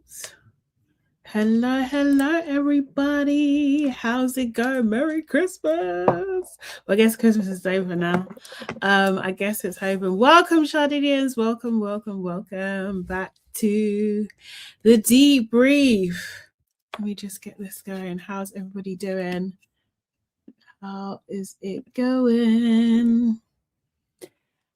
Oops. Hello, everybody. How's it going? Merry Christmas. Well, I guess Christmas is over now. I guess it's over. Welcome, Sadenians. Welcome back to the Debrief. Let me just get this going. How's everybody doing? How is it going?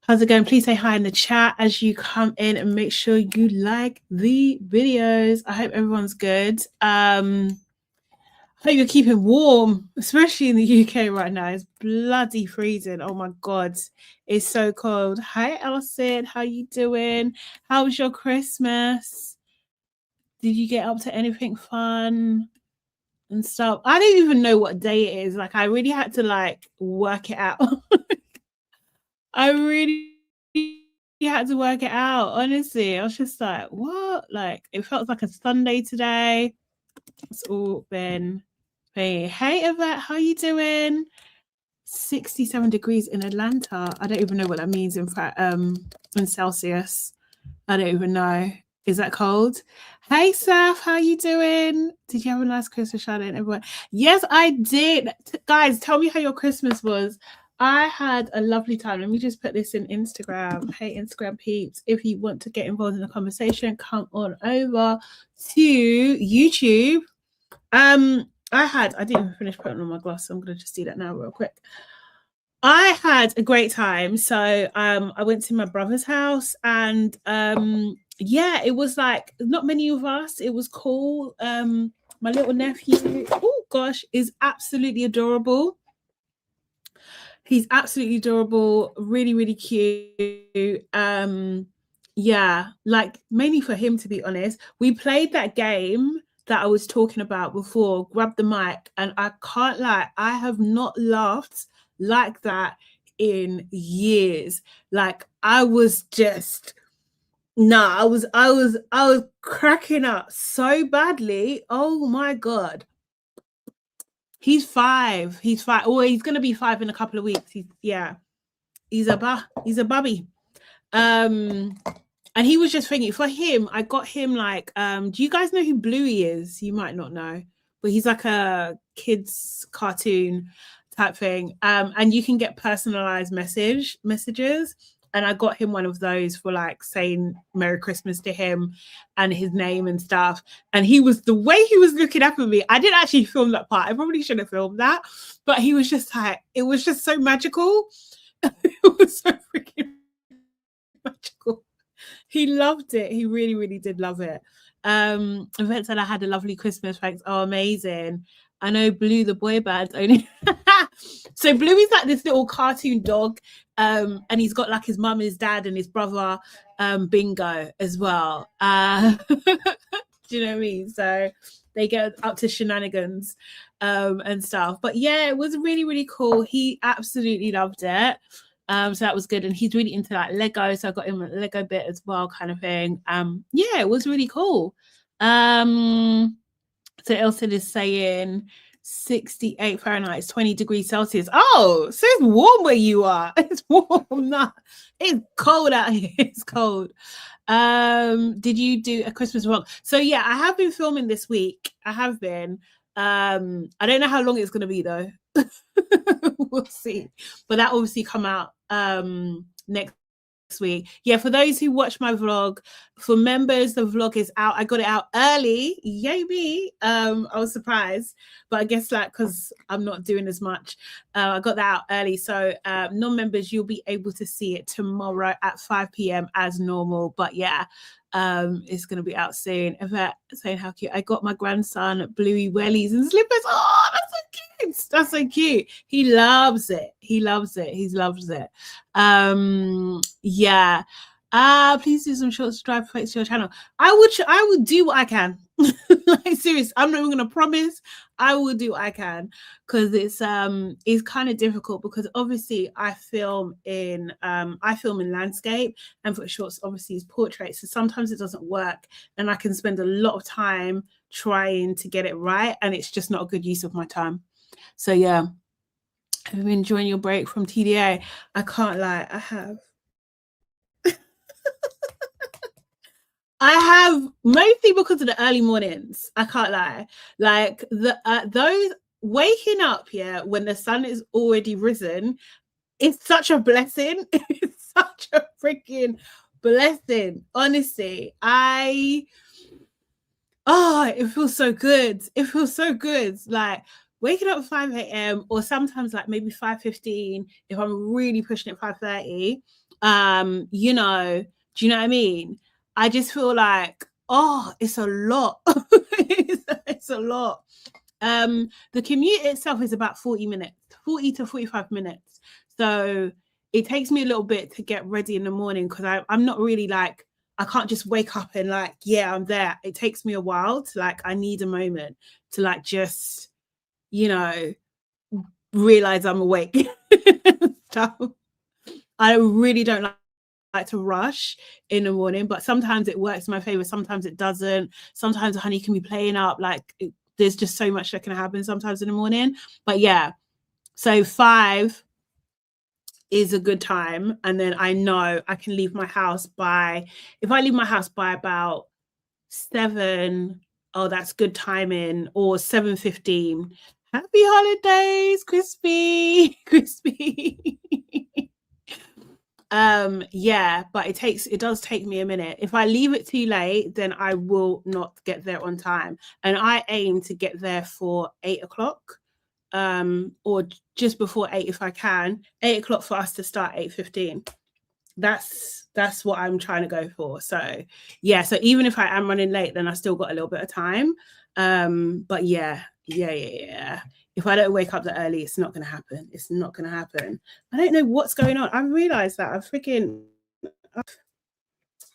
How's it going? Please say hi in the chat as you come in and make sure you like the videos. I hope everyone's good. I hope you're keeping warm, especially in the UK right now. It's bloody freezing. Oh my God. It's so cold. Hi, Elsid. How you doing? How was your Christmas? Did you get up to anything fun and stuff? I don't even know what day it is. Like, I really had to work it out. I really had to work it out. Honestly, I was just like, what? Like, it felt like a Sunday today. It's all been. Hey, Yvette, how you doing? 67 degrees in Atlanta. I don't even know what that means in fact. In Celsius. I don't even know. Is that cold? Hey, Saf, how you doing? Did you have a nice Christmas, Shannon? Everyone? Yes, I did. Guys, tell me how your Christmas was. I had a lovely time. Let me just put this in Instagram. Hey, Instagram peeps, if you want to get involved in the conversation, come on over to YouTube. I didn't even finish putting on my gloss, so I'm going to just do that now real quick. I had a great time. So I went to my brother's house and yeah, it was like not many of us. It was cool. My little nephew, oh gosh, is absolutely adorable. He's absolutely adorable, really, really cute. Yeah, like mainly for him, to be honest. We played that game that I was talking about before, grab the mic, and I can't lie, I have not laughed like that in years. Like I was just I was cracking up so badly. Oh my God. He's 5. He's 5. Oh, he's gonna be 5 in a couple of weeks. He's a bubby. And he was just thinking for him, I got him like do you guys know who Bluey is? You might not know, but he's like a kids cartoon type thing. And you can get personalized messages. And I got him one of those for like saying Merry Christmas to him and his name and stuff. And he was the way he was looking up at me. I didn't actually film that part. I probably should have filmed that, but he was just like, it was just so magical. It was so freaking magical. He loved it. He really, really did love it. Yvette said I had a lovely Christmas. Thanks. Oh, amazing. I know Blue the boy band only. So Blue is like this little cartoon dog, and he's got like his mum, his dad, and his brother, Bingo as well. Do you know what I mean? So they get up to shenanigans and stuff. But yeah, it was really, really cool. He absolutely loved it. So that was good. And he's really into like Lego. So I got him a Lego bit as well, kind of thing. Yeah, it was really cool. So Elson is saying 68 Fahrenheit is 20 degrees Celsius. Oh, so it's warm where you are. It's warm. Nah, it's cold out here. It's cold. Did you do a Christmas vlog? So yeah, I have been filming this week. I have been. I don't know how long it's gonna be though. We'll see. But that obviously come out next week. Yeah, for those who watch my vlog, for members, the vlog is out. I got it out early. Yay me. I was surprised, but I guess like because I'm not doing as much, I got that out early. So non-members, you'll be able to see it tomorrow at 5 p.m. as normal. But yeah, it's gonna be out soon. Yvette saying how cute. I got my grandson bluey wellies and slippers. Oh, that's so cute. That's so cute. He loves it. He loves it. He loves it. Yeah. Please do some short subscribe to your channel. I would do what I can. Like serious. I'm not even gonna promise. I will do what I can because it's kind of difficult because obviously I film in landscape, and for shorts obviously is portraits. So sometimes it doesn't work and I can spend a lot of time trying to get it right and it's just not a good use of my time. So yeah. Have you been enjoying your break from TDA? I can't lie, I have. I have, mostly because of the early mornings. I can't lie. Like those waking up, yeah, when the sun is already risen, it's such a blessing. It's such a freaking blessing. Honestly, it feels so good. It feels so good. Like waking up at 5 a.m. or sometimes like maybe 5:15 if I'm really pushing it 5:30. You know, do you know what I mean? I just feel like, oh, it's a lot. It's a lot. The commute itself is about 40 minutes, 40 to 45 minutes. So it takes me a little bit to get ready in the morning because I'm not really like, I can't just wake up and like, yeah, I'm there. It takes me a while to like, I need a moment to like just, you know, realize I'm awake. So I really don't like to rush in the morning, but sometimes it works in my favor, sometimes it doesn't. Sometimes the honey can be playing up, like there's just so much that can happen sometimes in the morning. But yeah, so 5 is a good time, and then I know I can leave my house by, if I leave my house by about 7, oh, that's good timing, or 7:15. Happy holidays, Crispy. Crispy. Yeah, but it does take me a minute. If I leave it too late, then I will not get there on time, and I aim to get there for 8 o'clock, or just before 8 if I can. 8 o'clock for us to start 8:15. That's what I'm trying to go for. So yeah, so even if I am running late, then I still got a little bit of time. But yeah. If I don't wake up that early, it's not going to happen. It's not going to happen. I don't know what's going on. I realized that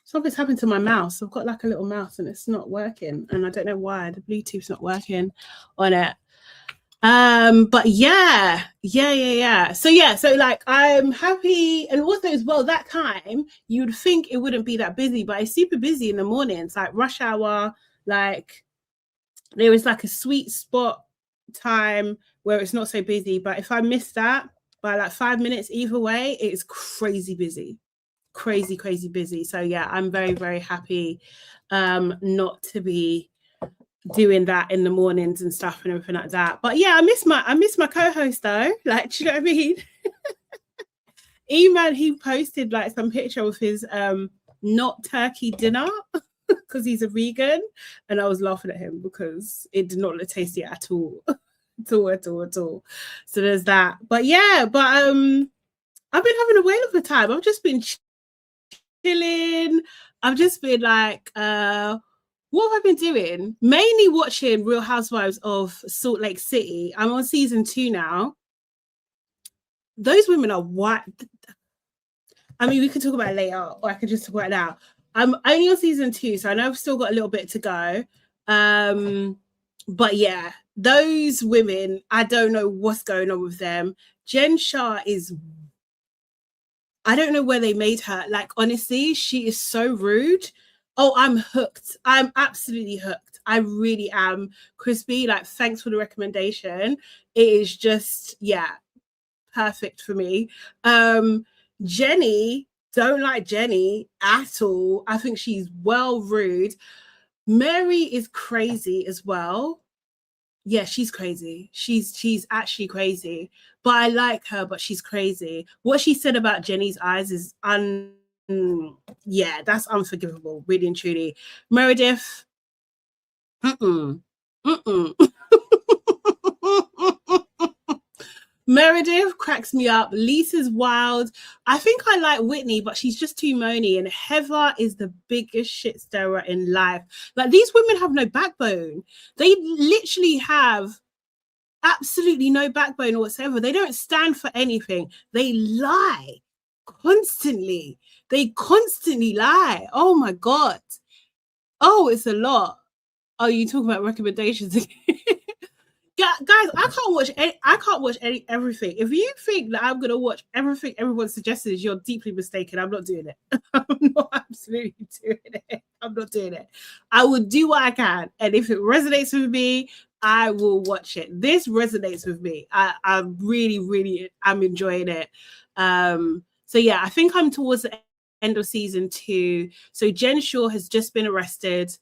something's happened to my mouse. I've got like a little mouse and it's not working, and I don't know why. The Bluetooth's not working on it. But yeah. So like I'm happy, and also as well, that time you'd think it wouldn't be that busy, but it's super busy in the mornings, like rush hour. Like there is like a sweet spot time where it's not so busy, but if I miss that by like 5 minutes either way, it's crazy busy. Crazy busy. So yeah, I'm very, very happy not to be doing that in the mornings and stuff and everything like that. But yeah, I miss my co-host though. Like, do you know what I mean? E-Man, he posted like some picture of his not turkey dinner because he's a vegan, and I was laughing at him because it did not look tasty at all. at all. So there's that. But yeah, I've been having a whale of a time. I've just been chilling. I've just been like, what have I been doing? Mainly watching Real Housewives of Salt Lake City. I'm on season 2 now. Those women are white. I mean, we could talk about it later, or I could just talk about it now. I'm only on season 2, so I know I've still got a little bit to go. But yeah, those women, I don't know what's going on with them. Jen Shah is, I don't know where they made her. Like, honestly, she is so rude. Oh, I'm hooked. I'm absolutely hooked. I really am. Crispy, like, thanks for the recommendation. It is just, yeah, perfect for me. Jenny, don't like Jenny at all. I think she's well rude. Mary is crazy as well. Yeah, she's crazy. She's actually crazy. But I like her, but she's crazy. What she said about Jenny's eyes is yeah, that's unforgivable, really and truly. Meredith, Meredith cracks me up. Lisa's wild. I think I like Whitney, but she's just too moany. And Heather is the biggest shit stirrer in life. Like, these women have no backbone. They literally have absolutely no backbone whatsoever. They don't stand for anything. They lie constantly. They constantly lie. Oh my God. Oh, it's a lot. Oh, you talking about recommendations again? Yeah, guys, I can't watch everything. If you think that I'm gonna watch everything everyone suggested, you're deeply mistaken. I'm not doing it. I'm not absolutely doing it. I'm not doing it. I will do what I can, and if it resonates with me, I will watch it. This resonates with me. I really, really am enjoying it. So yeah, I think I'm towards the end of season 2. So Jen Shaw has just been arrested.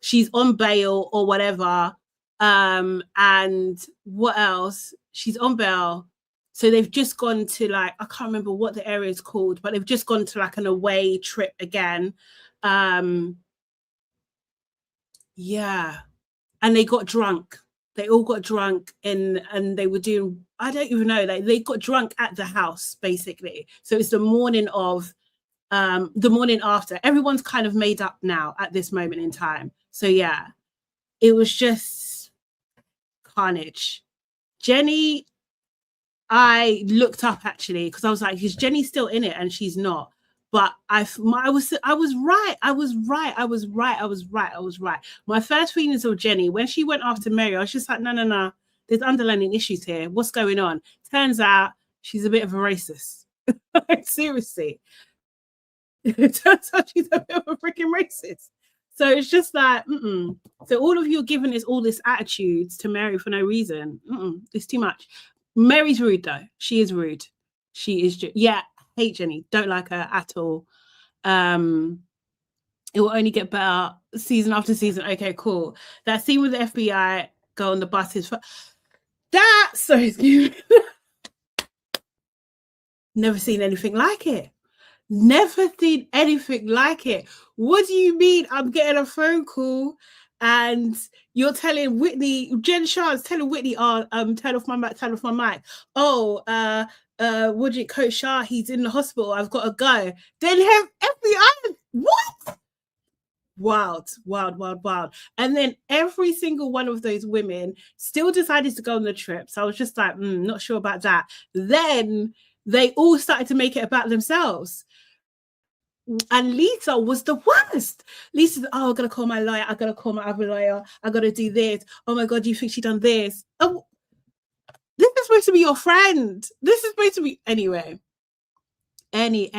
She's on bail or whatever. And what else? She's on bail. So they've just gone to, like, I can't remember what the area is called, but they've just gone to like an away trip again. Yeah. And they got drunk. They all got drunk and they were doing, I don't even know, like they got drunk at the house, basically. So it's the morning after. Everyone's kind of made up now at this moment in time. So yeah, it was just carnage. Jenny, I looked up actually because I was like, is Jenny still in it? And she's not. But I was right. My first feelings of Jenny, when she went after Mary, I was just like, no. There's underlying issues here. What's going on? Turns out she's a bit of a racist. Like, seriously. It turns out she's a bit of a freaking racist. So it's just like, So all of you are giving us all this attitudes to Mary for no reason. It's too much. Mary's rude though. She is rude. She is hate Jenny. Don't like her at all. It will only get better season after season. Okay, cool. That scene with the FBI go on the bus is never seen anything like it. Never seen anything like it. What do you mean? I'm getting a phone call and you're telling Whitney, Jen Shah's telling Whitney, turn off my mic. Oh, Wajit Coach Shah, he's in the hospital. I've got to go. Then have FBI. What? Wild. And then every single one of those women still decided to go on the trip. So I was just like, not sure about that. Then they all started to make it about themselves. And Lisa was the worst. Lisa, I gotta call my lawyer. I gotta call my other lawyer. I gotta do this. Oh my God, you think she done this? Oh, this is supposed to be your friend. This is supposed to be anyway. Jenny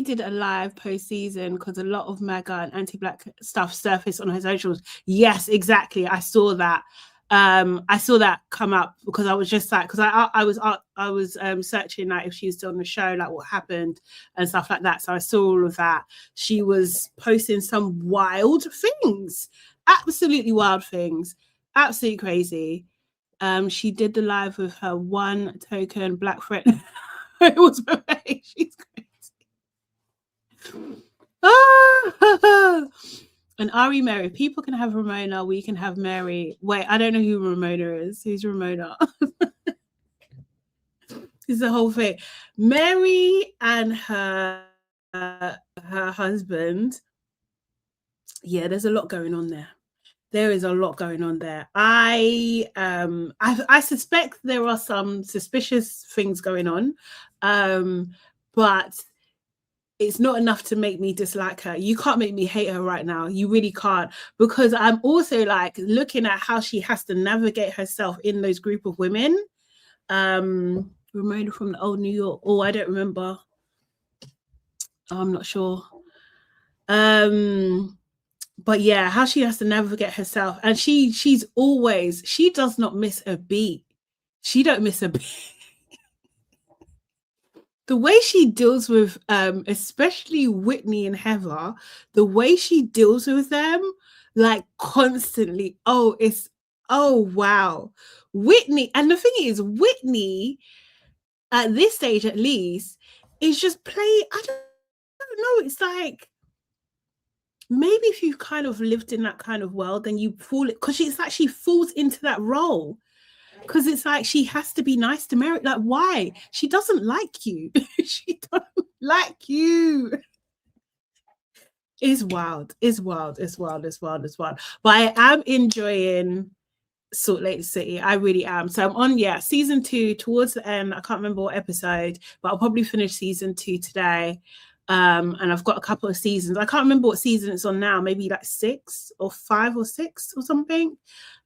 did a live post-season because a lot of MAGA and anti-Black stuff surfaced on her socials. Yes, exactly. I saw that. I saw that come up because I was just like, because I was searching like if she was still on the show, like what happened and stuff like that. So I saw all of that. She was posting some wild things, absolutely wild things, absolutely crazy. She did the live with her one token Black friend. It was okay. She's crazy. And Ari Mary, people can have Ramona, we can have Mary. Wait, I don't know who Ramona is. Who's Ramona? It's the whole thing. Mary and her husband. Yeah, there's a lot going on there. There is a lot going on there. I suspect there are some suspicious things going on, but it's not enough to make me dislike her. You can't make me hate her right now. You really can't, because I'm also like looking at how she has to navigate herself in those group of women. Ramona from the old New York. Oh, I don't remember. I'm not sure. But yeah, how she has to navigate herself. And she does not miss a beat. She don't miss a beat. The way she deals with, especially Whitney and Heather, the way she deals with them, like constantly. Oh, wow. Whitney, and the thing is, Whitney, at this stage at least, is just I don't know, it's like, maybe if you've kind of lived in that kind of world, then you fall, because it's like she falls into that role. Because it's like she has to be nice to Mary. Like, why? She doesn't like you. She doesn't like you. It's wild. But I am enjoying Salt Lake City. I really am. So I'm on, season 2 towards the end. I can't remember what episode, but I'll probably finish season 2 today. And I've got a couple of seasons. I can't remember what season it's on now. Maybe like 6 or 5 or 6 or something.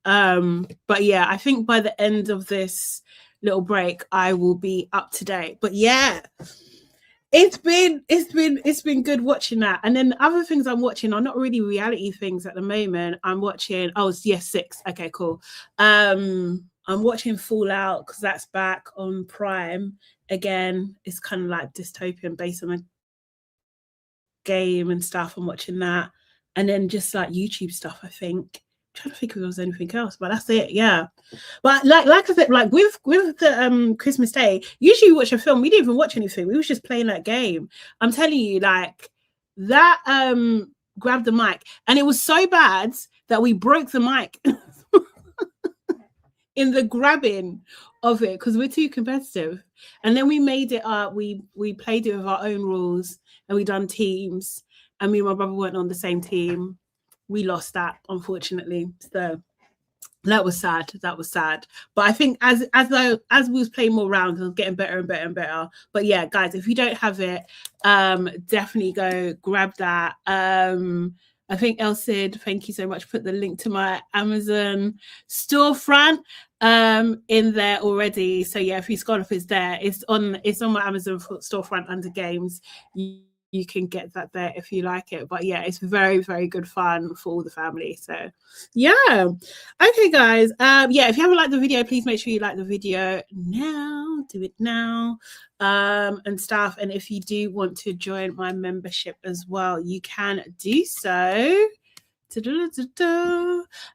But yeah, I think by the end of this little break, I will be up to date. But yeah, it's been good watching that. And then the other things I'm watching are not really reality things at the moment. I'm watching 6. Okay, cool. I'm watching Fallout because that's back on Prime again. It's kind of like dystopian based on a Game and stuff and watching that, and then just like YouTube stuff. I think I'm trying to think if there was anything else, but that's it. Yeah, but like I said, like with the Christmas Day, usually we watch a film. We didn't even watch anything. We was just playing that game. I'm telling you, like that grabbed the mic, and it was so bad that we broke the mic in the grabbing of it because we're too competitive. And then we made it up. We played it with our own rules, and we done teams. And me and my brother weren't on the same team. We lost that, unfortunately. So that was sad. That was sad. But I think as we was playing more rounds, it was getting better and better and better. But yeah, guys, if you don't have it, definitely go grab that. I think Elsid, thank you so much. Put the link to my Amazon storefront in there already. So yeah, if you scroll up, it's there. It's on my Amazon storefront under games. You can get that there if you like it. But yeah, it's very, very good fun for all the family. So yeah. Okay, guys. Yeah, if you haven't liked the video, please make sure you like the video now. Do it now. And stuff. And if you do want to join my membership as well, you can do so. And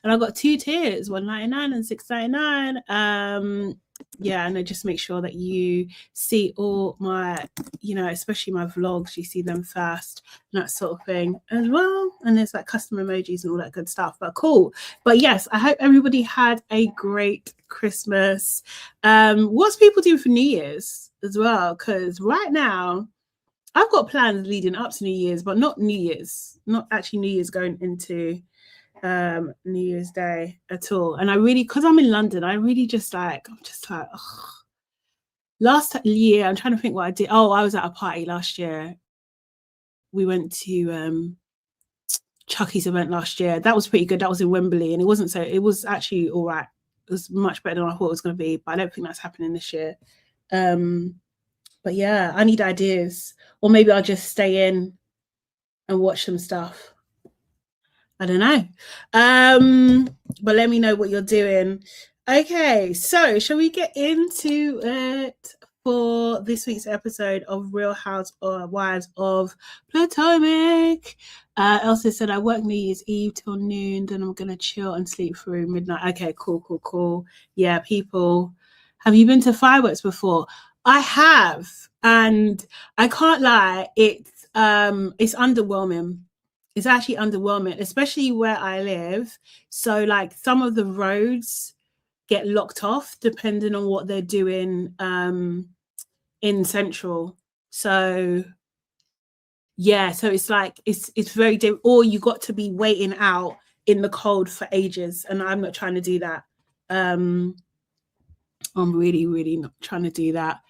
I've got 2 tiers, $1.99 and $6.99. Yeah, and I just make sure that you see all my, especially my vlogs, you see them first, and that sort of thing as well. And there's like custom emojis and all that good stuff. But cool. But yes, I hope everybody had a great Christmas. What's people doing for New Year's as well? Because right now, I've got plans leading up to New Year's, but not New Year's, not actually New Year's going into New Year's Day at all. And I really, because I'm in London, I'm just like, ugh. Last year, I'm trying to think what I did. Oh, I was at a party last year. We went to Chucky's event last year. That was pretty good. That was in Wembley, and it was actually all right. It was much better than I thought it was going to be, but I don't think that's happening this year. But yeah, I need ideas. Or maybe I'll just stay in and watch some stuff. I don't know. But let me know what you're doing. Okay, so shall we get into it for this week's episode of Real Housewives of Potomac? Elsa said, I work New Year's Eve till noon, then I'm going to chill and sleep through midnight. Okay, cool. Yeah, people, have you been to fireworks before? I have, and I can't lie, it's underwhelming. It's actually underwhelming, especially where I live. So like some of the roads get locked off depending on what they're doing in Central. So yeah, so it's like it's very or you got to be waiting out in the cold for ages, and I'm not trying to do that. I'm really not trying to do that.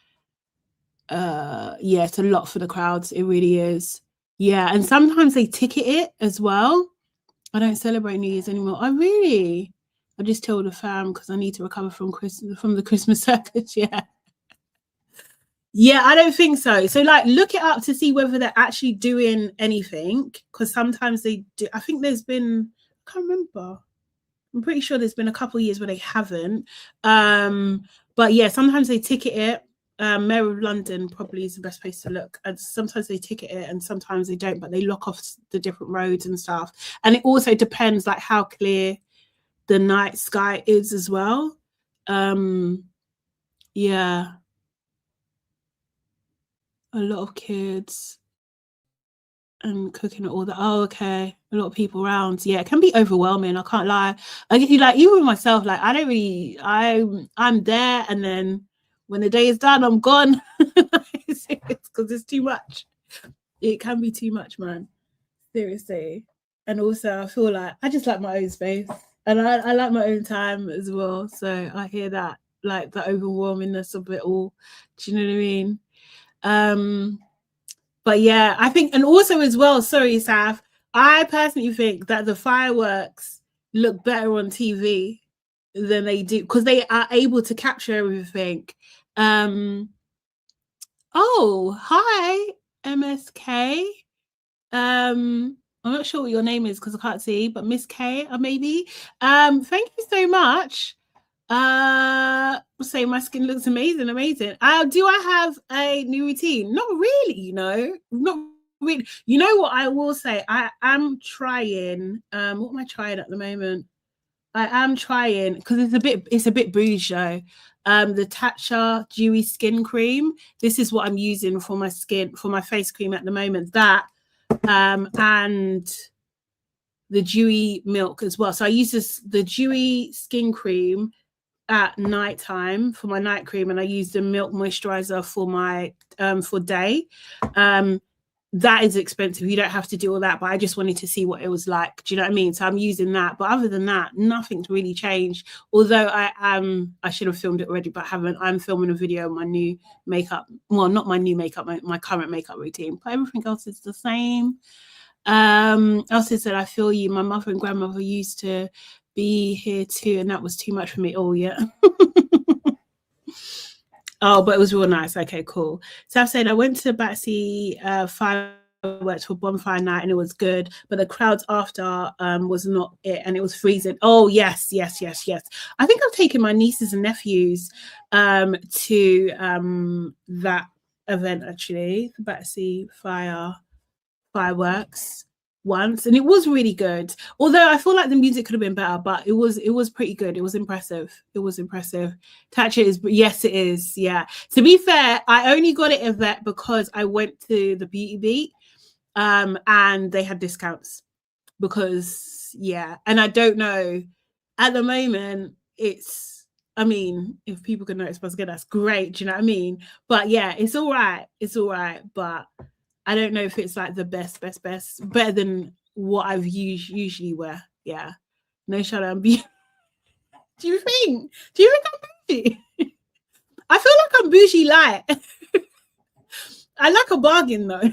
Yeah, it's a lot for the crowds. It really is. Yeah, and sometimes they ticket it as well. I don't celebrate New Year's anymore. I just told the fam because I need to recover from the Christmas circus. Yeah, I don't think so. So like look it up to see whether they're actually doing anything, because sometimes they do. I think there's been, I can't remember. I'm pretty sure there's been a couple of years where they haven't. But yeah, sometimes they ticket it. Mayor of London probably is the best place to look. And sometimes they ticket it and sometimes they don't, but they lock off the different roads and stuff. And it also depends like how clear the night sky is as well. Yeah. A lot of kids and cooking all that. Oh, okay. A lot of people around. Yeah, it can be overwhelming. I can't lie. I get you, like, even with myself, like I don't really, I'm there, and then when the day is done, I'm gone. Because it's too much. It can be too much, man. Seriously. And also I feel like I just like my own space, and I like my own time as well. So I hear that, like the overwhelmingness of it all. Do you know what I mean? But yeah, I think, and also as well, sorry, Saf, I personally think that the fireworks look better on TV than they do, because they are able to capture everything. Oh, hi, MSK. I'm not sure what your name is because I can't see, but Miss K, maybe. Thank you so much. Say my skin looks amazing. Do I have a new routine? Not really, not really, you know what I will say? I am trying. What am I trying at the moment? I am trying because it's a bit bougie. The Tatcha Dewy Skin Cream. This is what I'm using for my skin, for my face cream at the moment. That and the dewy milk as well. So I use the dewy skin cream at night time for my night cream, and I use the milk moisturizer for my for day. That is expensive. You don't have to do all that, but I just wanted to see what it was like. Do you know what I mean? So I'm using that. But other than that, nothing's really changed. Although I should have filmed it already, but I haven't. I'm filming a video of my new makeup. Well, not my new makeup, my current makeup routine. But everything else is the same. Elsie said, I feel you. My mother and grandmother used to be here too, and that was too much for me. Oh, yeah. Oh, but it was real nice. Okay, cool. So I've said I went to Batsy fireworks for bonfire night and it was good, but the crowds after was not it, and it was freezing. Oh, yes. I think I've taken my nieces and nephews to that event, actually, the Batsy fireworks once, and it was really good. Although I feel like the music could have been better, but it was pretty good. It was impressive. Tatcha is, yes, it is. Yeah. To be fair, I only got it at that because I went to the Beauty Beat, and they had discounts because, yeah. And I don't know, at the moment, it's, I mean, if people can notice what's good, that's great. Do you know what I mean? But yeah, it's all right. But I don't know if it's like the best, better than what I've usually wear. Yeah. No shout out. Do you think I'm bougie? I feel like I'm bougie light. I like a bargain though.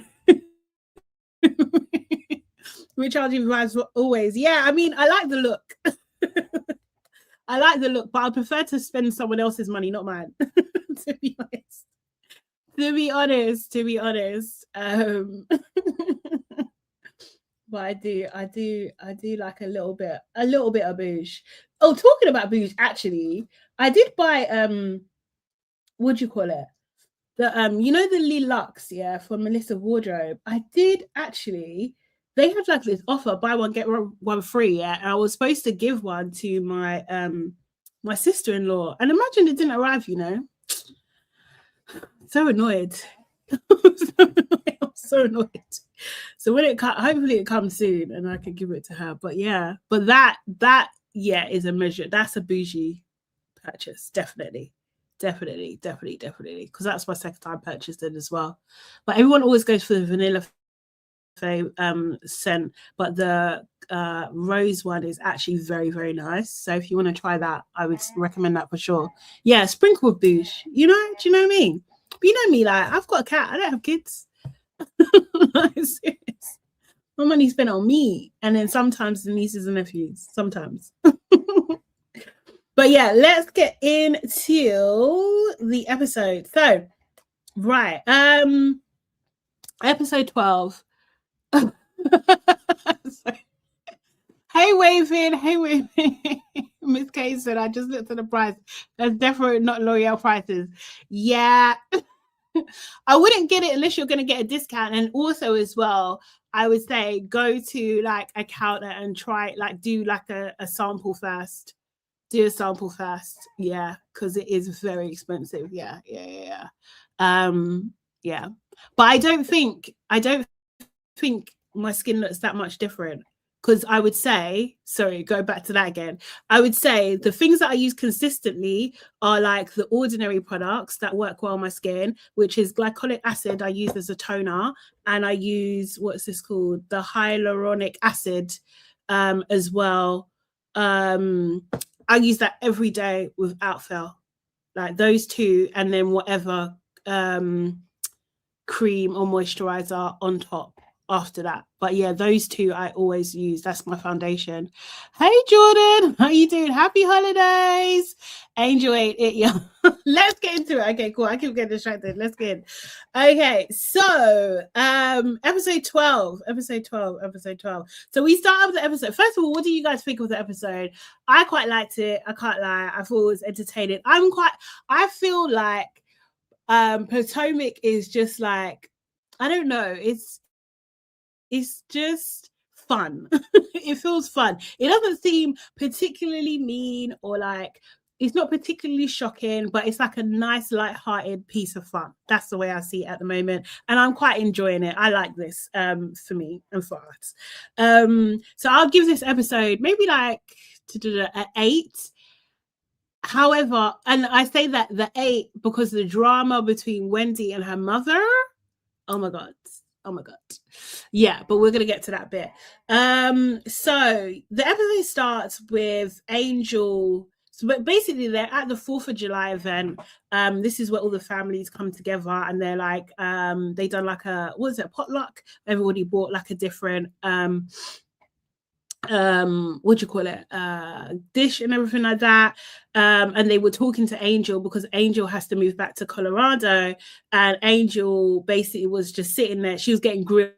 Recharging vibes always. Yeah, I mean, I like the look. But I prefer to spend someone else's money, not mine. To be honest. But I do like a little bit of bouge. Oh, talking about bouge, actually, I did buy what do you call it? The you know, the Lilux, yeah, from Melissa Wardrobe. I did actually. They had like this offer, buy one get one free, yeah. And I was supposed to give one to my my sister-in-law, and imagine it didn't arrive. You know, so annoyed. I'm so annoyed. So when hopefully it comes soon and I can give it to her. But yeah, that yeah is a measure. That's a bougie purchase, definitely. Because that's my second time purchasing as well. But everyone always goes for the vanilla scent, but the rose one is actually very, very nice. So if you want to try that, I would recommend that for sure. Yeah, sprinkle with bouge. You know, do you know what I mean? But you know me, like, I've got a cat. I don't have kids. My money spent on me, and then sometimes the nieces and nephews. Sometimes. But yeah, let's get into the episode. So, right, episode 12. Hey waving. Miss K said, I just looked at the price. That's definitely not L'Oreal prices. Yeah. I wouldn't get it unless you're going to get a discount. And also as well, I would say go to like a counter and try, like, do like a sample first. Do a sample first. Yeah, because it is very expensive. Yeah. Yeah. But I don't think my skin looks that much different. Because I would say, sorry, go back to that again. I would say the things that I use consistently are like the ordinary products that work well on my skin, which is glycolic acid I use as a toner. And I use, what's this called? The hyaluronic acid as well. I use that every day without fail. Like those two, and then whatever cream or moisturizer on top after that. But yeah, those two I always use. That's my foundation. Hey Jordan, how you doing? Happy holidays. Angel ate it. Yeah. Let's get into it. Okay, cool. I keep getting distracted. Let's get in. Okay, so episode 12. So we start with the episode. First of all, what do you guys think of the episode? I quite liked it. I can't lie. I thought it was entertaining. I feel like Potomac is just like, I don't know, it's just fun. It feels fun. It doesn't seem particularly mean or like it's not particularly shocking, but it's like a nice, light-hearted piece of fun. That's the way I see it at the moment, and I'm quite enjoying it. I like this for me and for us. So I'll give this episode maybe like an 8. However, and I say that the 8 because the drama between Wendy and her mother. Oh my god. Oh my god. Yeah, but we're gonna get to that bit. So the episode starts with Angel. So but basically they're at the 4th of July event. This is where all the families come together and they're like they done like a potluck. Everybody bought like a different what do you call it, dish and everything like that, and they were talking to Angel because Angel has to move back to Colorado, and Angel basically was just sitting there. She was getting grilled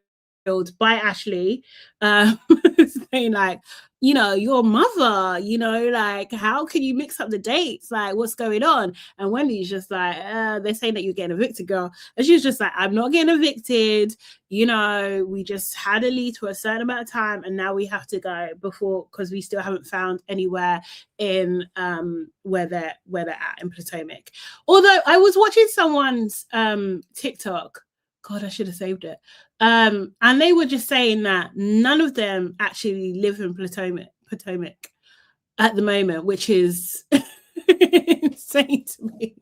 by Ashley, saying like, you know, your mother, you know, like how can you mix up the dates, like what's going on? And Wendy's just like, they're saying that you're getting evicted, girl. And she was just like, I'm not getting evicted, you know, we just had a lead to a certain amount of time and now we have to go before, because we still haven't found anywhere in where they're at in Potomac. Although I was watching someone's TikTok, God, I should have saved it. And they were just saying that none of them actually live in Potomac at the moment, which is insane to me.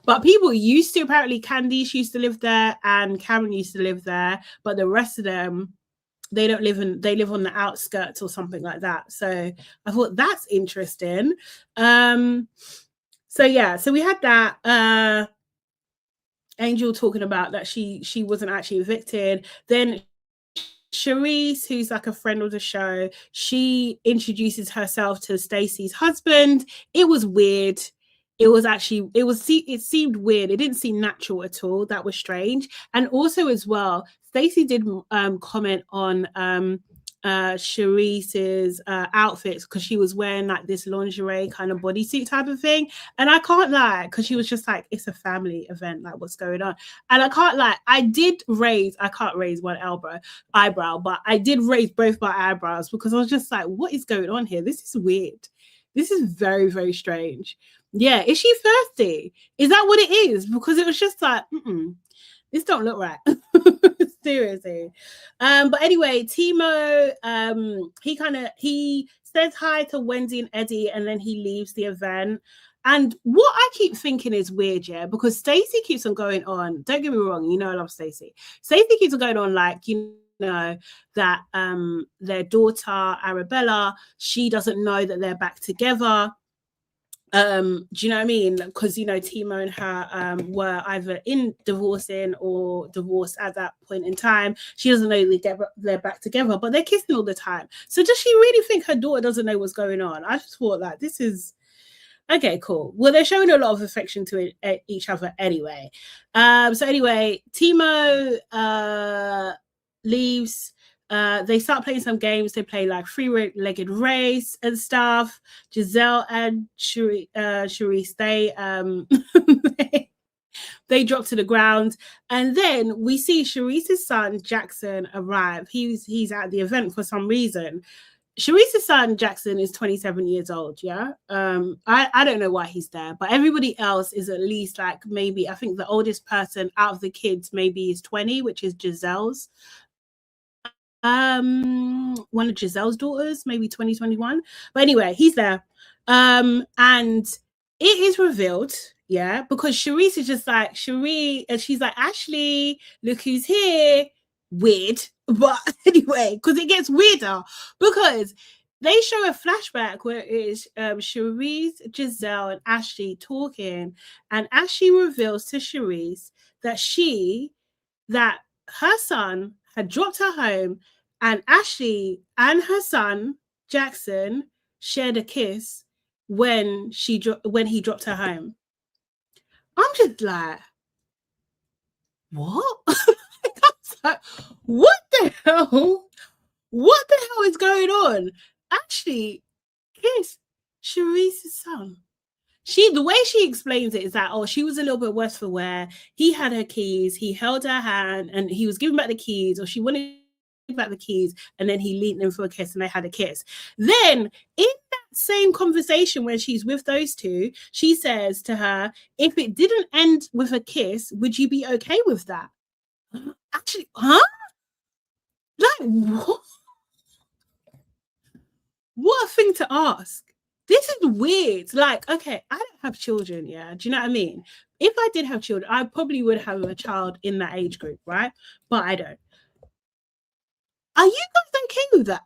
But people used to, apparently Candice used to live there and Cameron used to live there, but the rest of them, they live on the outskirts or something like that. So I thought that's interesting. So yeah, so we had that Angel talking about that she wasn't actually evicted. Then Charisse, who's like a friend of the show, she introduces herself to Stacey's husband. It was weird. It seemed weird. It didn't seem natural at all. That was strange. And also as well, Stacey did comment on Charisse's outfits because she was wearing like this lingerie kind of bodysuit type of thing, and I can't lie because she was just like, it's a family event, like what's going on? And I can't lie, I can't raise one eyebrow, but I did raise both my eyebrows because I was just like, what is going on here? This is weird. This is very, very strange. Yeah, is she thirsty? Is that what it is? Because it was just like, this don't look right. Seriously. But anyway, Timo, he says hi to Wendy and Eddie, and then he leaves the event. And what I keep thinking is weird, yeah, because Stacey keeps on going on. Don't get me wrong, you know I love Stacey. Stacey keeps on going on like, you know, that their daughter Arabella, she doesn't know that they're back together. Do you know what I mean? Because, you know, Timo and her were either in divorcing or divorced at that point in time. She doesn't know they're back together, but they're kissing all the time. So does she really think her daughter doesn't know what's going on? I just thought like, this is okay, cool. Well, they're showing a lot of affection to each other anyway. So anyway, Timo leaves. They start playing some games. They play like three-legged race and stuff. Giselle and Charisse, they drop to the ground, and then we see Charisse's son Jackson arrive. He's at the event for some reason. Charisse's son Jackson is 27 years old. Yeah, I don't know why he's there, but everybody else is at least like, maybe I think the oldest person out of the kids maybe is 20, which is Giselle's. One of Giselle's daughters, maybe 2021. But anyway, he's there. And it is revealed, yeah, because Charisse is just like, and she's like, Ashley, look who's here. Weird. But anyway, because it gets weirder, because they show a flashback where it is Charisse, Giselle, and Ashley talking, and Ashley reveals to Charisse that her son had dropped her home, and Ashley and her son Jackson shared a kiss when he dropped her home. I'm just like, what? Like, what the hell? What the hell is going on? Ashley kissed Charisse's son. The way she explains it is that, she was a little bit worse for wear. He had her keys, he held her hand, and he was giving back the keys, or she wanted back the keys, and then he leaned in for a kiss, and they had a kiss. Then in that same conversation when she's with those two, she says to her, if it didn't end with a kiss, would you be okay with that? Actually, huh? Like, what a thing to ask. This is weird. Like, okay, I don't have children, yeah. Do you know what I mean? If I did have children, I probably would have a child in that age group, right? But I don't. Are you guys okay with that?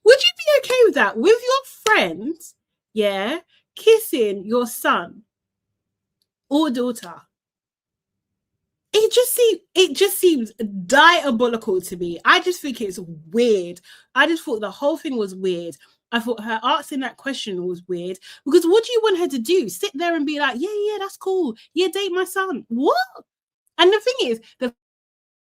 Would you be okay with that? With your friends, yeah, kissing your son or daughter? It just seems diabolical to me. I just think it's weird. I just thought the whole thing was weird. I thought her asking that question was weird because what do you want her to do? Sit there and be like, yeah, that's cool. Yeah, date my son. What? And the thing is, the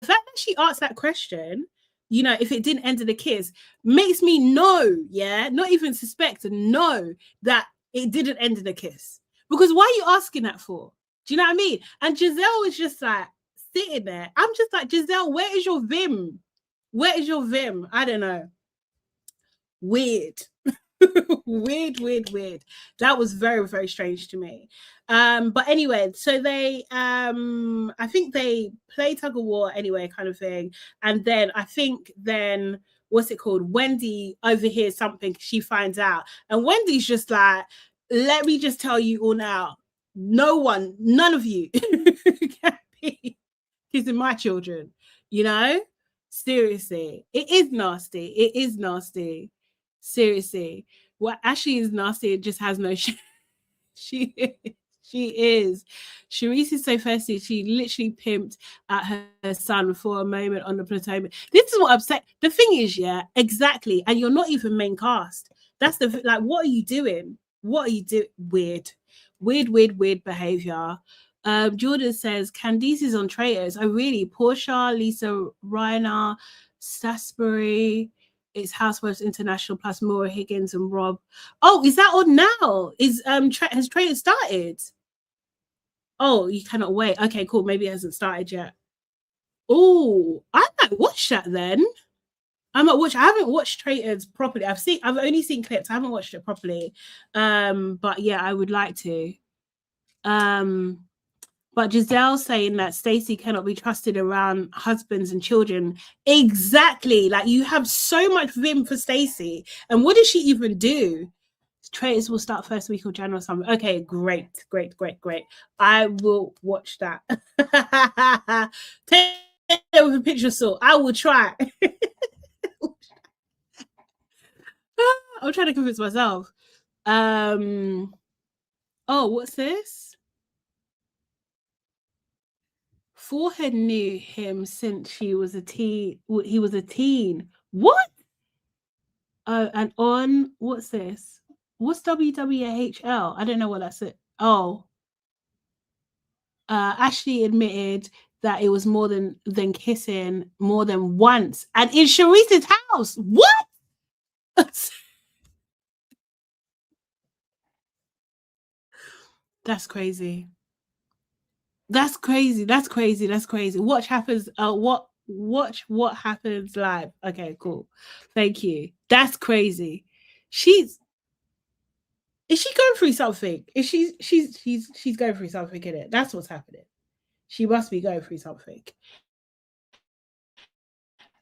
fact that she asked that question, you know, if it didn't end in a kiss, makes me know, yeah, not even suspect, know that it didn't end in a kiss. Because why are you asking that for? Do you know what I mean? And Giselle was just like sitting there. I'm just like, Giselle, where is your vim? Where is your vim? I don't know. Weird. weird. That was very, very strange to me. But anyway, so they I think they play tug of war anyway, kind of thing. And then I think then what's it called? Wendy overhears something, she finds out. And Wendy's just like, let me just tell you all now, none of you can be kissing my children, you know? Seriously. It is nasty. It is nasty. Seriously. What Ashley is nasty, it just has no she is. She is. Sharice is so thirsty. She literally pimped at her son for a moment on the Potomac. This is what upset. The thing is, yeah, exactly. And you're not even main cast. That's the like. What are you doing? What are you doing? Weird behavior. Jordan says Candice is on traitors. Oh, really? Portia, Lisa Reiner, Sasbury. It's Housewives International plus Maura Higgins and Rob. Oh, is that on now? Has trailer started? Oh, you cannot wait. Okay, cool. Maybe it hasn't started yet. Oh, I might watch that then. I haven't watched Traitors properly. I've only seen clips. I haven't watched it properly. But yeah, I would like to. But Giselle saying that Stacey cannot be trusted around husbands and children. Exactly. Like you have so much vim for Stacey. And what does she even do? Traitors will start first week of January or something. Okay, great. I will watch that. Take it with a picture of salt. I will try. I'm trying to convince myself. Oh, what's this? Forehead knew him since he was a teen. He was a teen. What? And on what's this? What's WWHL? I don't know what that's it. Oh, Ashley admitted that it was more than kissing more than once, and in Sharice's house. What? That's crazy. That's crazy. Watch happens. Watch what happens live. Okay, cool. Thank you. That's crazy. Is she going through something? She's going through something in it. That's what's happening. She must be going through something.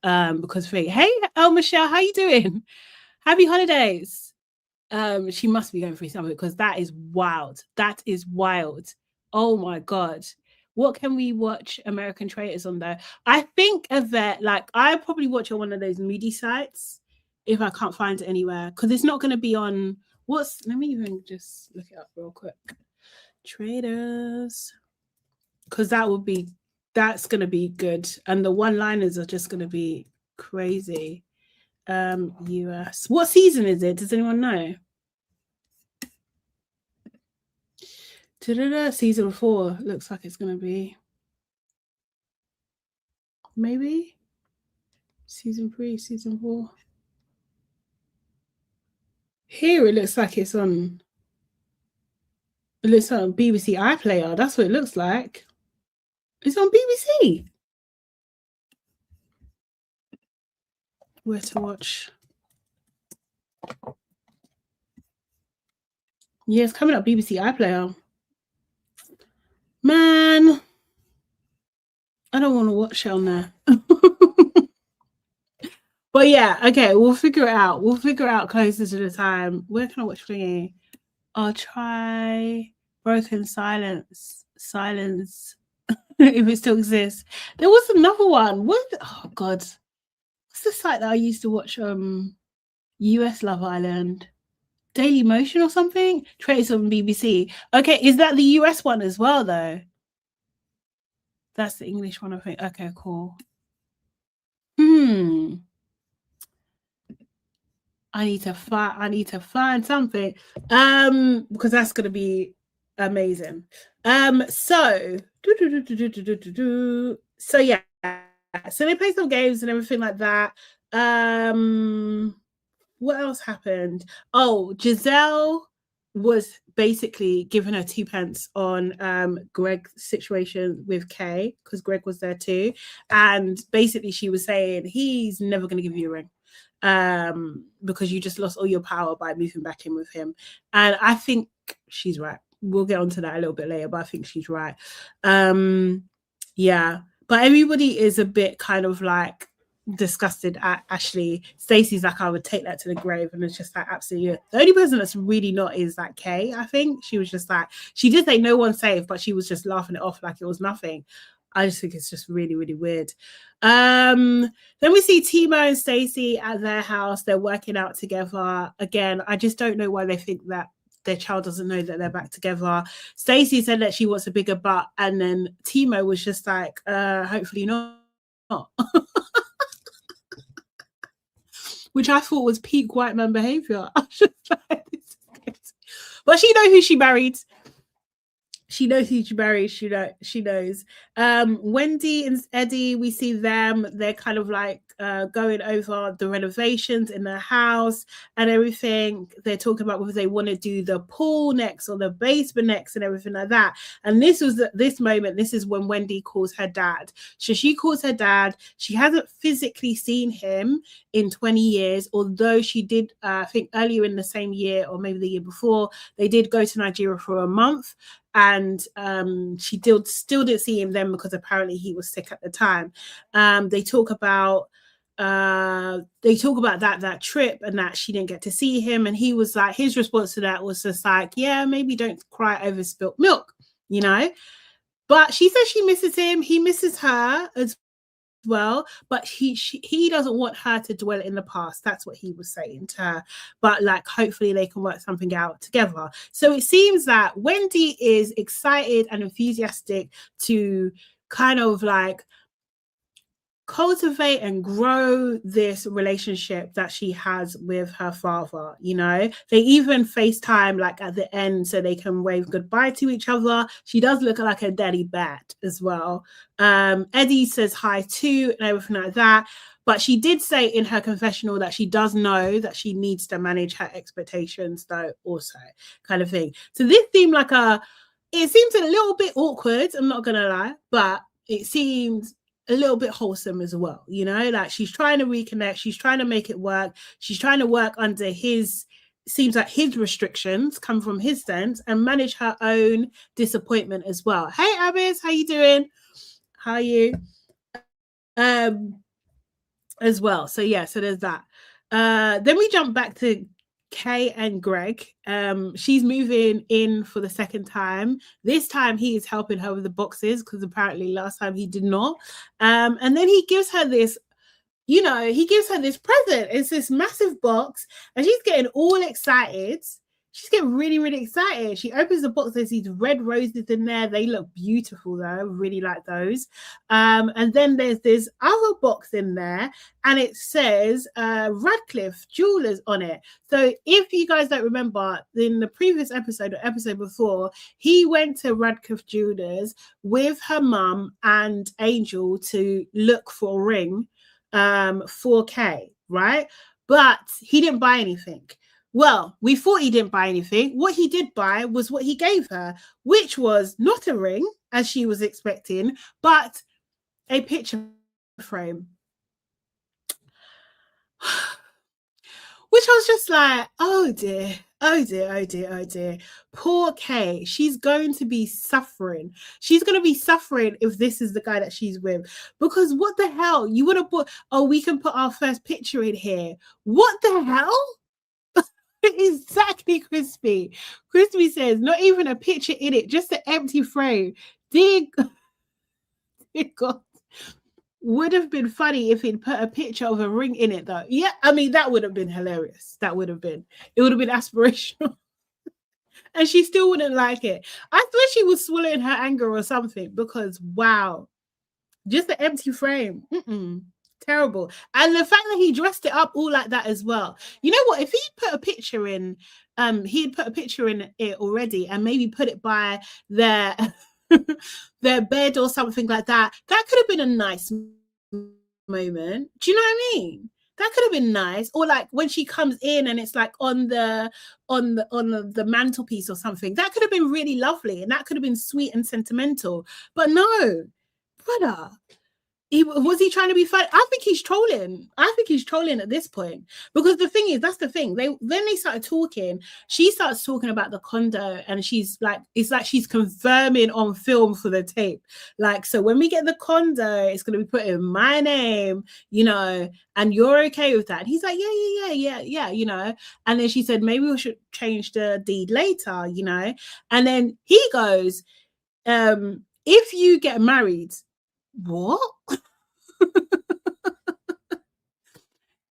Because hey, Michelle, how you doing? Happy holidays. She must be going through something because that is wild. That is wild. Oh my god. What can we watch American Traitors on though? I think I probably watch on one of those moody sites if I can't find it anywhere because it's not going to be on. Let me even just look it up real quick. Traitors, because that's going to be good, and the one-liners are just going to be crazy. US. What season is it? Does anyone know? Season 4 looks like it's going to be. Maybe season 3, season 4. Here it looks like it's on. It looks on BBC iPlayer. That's what it looks like. It's on BBC. Where to watch? Yeah, it's coming up BBC iPlayer. Man, I don't want to watch it on there. But yeah, okay, we'll figure it out. We'll figure it out closer to the time. Where can I watch thingy? I'll try Broken Silence. Silence. If it still exists. There was another one. What? Oh God. What's the site that I used to watch? US Love Island. Daily Motion or something? Trace on BBC. Okay, is that the US one as well though? That's the English one, I think. Okay, cool. I need to find something. Because that's gonna be amazing. So yeah. So they play some games and everything like that. What else happened? Oh, Giselle was basically giving her 2p on Greg's situation with Kay, because Greg was there too. And basically she was saying he's never going to give you a ring because you just lost all your power by moving back in with him. And I think she's right. We'll get onto that a little bit later, but I think she's right. Yeah. But everybody is a bit kind of like disgusted at Ashley. Stacey's like, I would take that to the grave, and it's just like absolutely. The only person that's really not is like Kay. I think she was just like, she did say no one's safe, but she was just laughing it off like it was nothing. I just think it's just really, really weird. Then we see Timo and Stacey at their house. They're working out together. Again, I just don't know why they think that their child doesn't know that they're back together. Stacey said that she wants a bigger butt, and then Timo was just like, hopefully not. Which I thought was peak white man behavior. I was just like, but she knows who she married. She knows who she married. She knows. Wendy and Eddie, we see them. They're kind of like going over the renovations in their house and everything. They're talking about whether they want to do the pool next or the basement next and everything like that. And this was this moment. This is when Wendy calls her dad. So she calls her dad. She hasn't physically seen him in 20 years, although she did, I think earlier in the same year or maybe the year before, they did go to Nigeria for a month. And she still didn't see him then because apparently he was sick at the time. They talk about that trip and that she didn't get to see him, and he was like, his response to that was just like, yeah, maybe don't cry over spilt milk, you know. But she says she misses him, he misses her as well, but he doesn't want her to dwell in the past. That's what he was saying to her. But like, hopefully they can work something out together. So it seems that Wendy is excited and enthusiastic to kind of like cultivate and grow this relationship that she has with her father. You know, they even FaceTime like at the end so they can wave goodbye to each other. She does look like a daddy bat as well. Eddie says hi too and everything like that. But she did say in her confessional that she does know that she needs to manage her expectations though also, kind of thing. So this seemed like it seems a little bit awkward, I'm not gonna lie, but it seems a little bit wholesome as well, you know, like she's trying to reconnect, she's trying to make it work, she's trying to work under seems like his restrictions come from his sense and manage her own disappointment as well. Hey Abbas, how you doing? How are you? As well. So yeah, so there's that. Then we jump back to Kay and Greg. She's moving in for the second time. This time he is helping her with the boxes because apparently last time he did not. And then he gives her this, you know, he gives her this present. It's this massive box and she's getting all excited. She's getting really, really excited. She opens the box. There's these red roses in there. They look beautiful, though. I really like those. And then there's this other box in there, and it says Radcliffe Jewelers on it. So if you guys don't remember, in the previous episode or episode before, he went to Radcliffe Jewelers with her mum and Angel to look for a ring for Kay, right? But he didn't buy anything. Well, we thought he didn't buy anything. What he did buy was what he gave her, which was not a ring, as she was expecting, but a picture frame. Which I was just like, oh dear, oh dear, oh dear, oh dear. Poor Kay. She's going to be suffering. She's going to be suffering if this is the guy that she's with. Because what the hell? You would have put, oh, we can put our first picture in here. What the hell? Exactly, Crispy. Crispy says, not even a picture in it, just an empty frame. Dear God. Would have been funny if he'd put a picture of a ring in it, though. Yeah, I mean, that would have been hilarious. That would have been. It would have been aspirational. And she still wouldn't like it. I thought she was swallowing her anger or something because, wow, just an empty frame. Terrible. And the fact that he dressed it up all like that as well. You know what? If he put a picture in, he'd put a picture in it already and maybe put it by their their bed or something like that. That could have been a nice moment. Do you know what I mean? That could have been nice. Or like when she comes in and it's like on the mantelpiece or something. That could have been really lovely and that could have been sweet and sentimental. But no, brother. Was he trying to be funny? I think he's trolling. I think he's trolling at this point because the thing is, that's the thing. Then they started talking. She starts talking about the condo, and she's like, it's like she's confirming on film for the tape. Like, so when we get the condo, it's going to be put in my name, you know, and you're okay with that. And he's like, yeah, you know. And then she said, maybe we should change the deed later, you know. And then he goes, if you get married. What?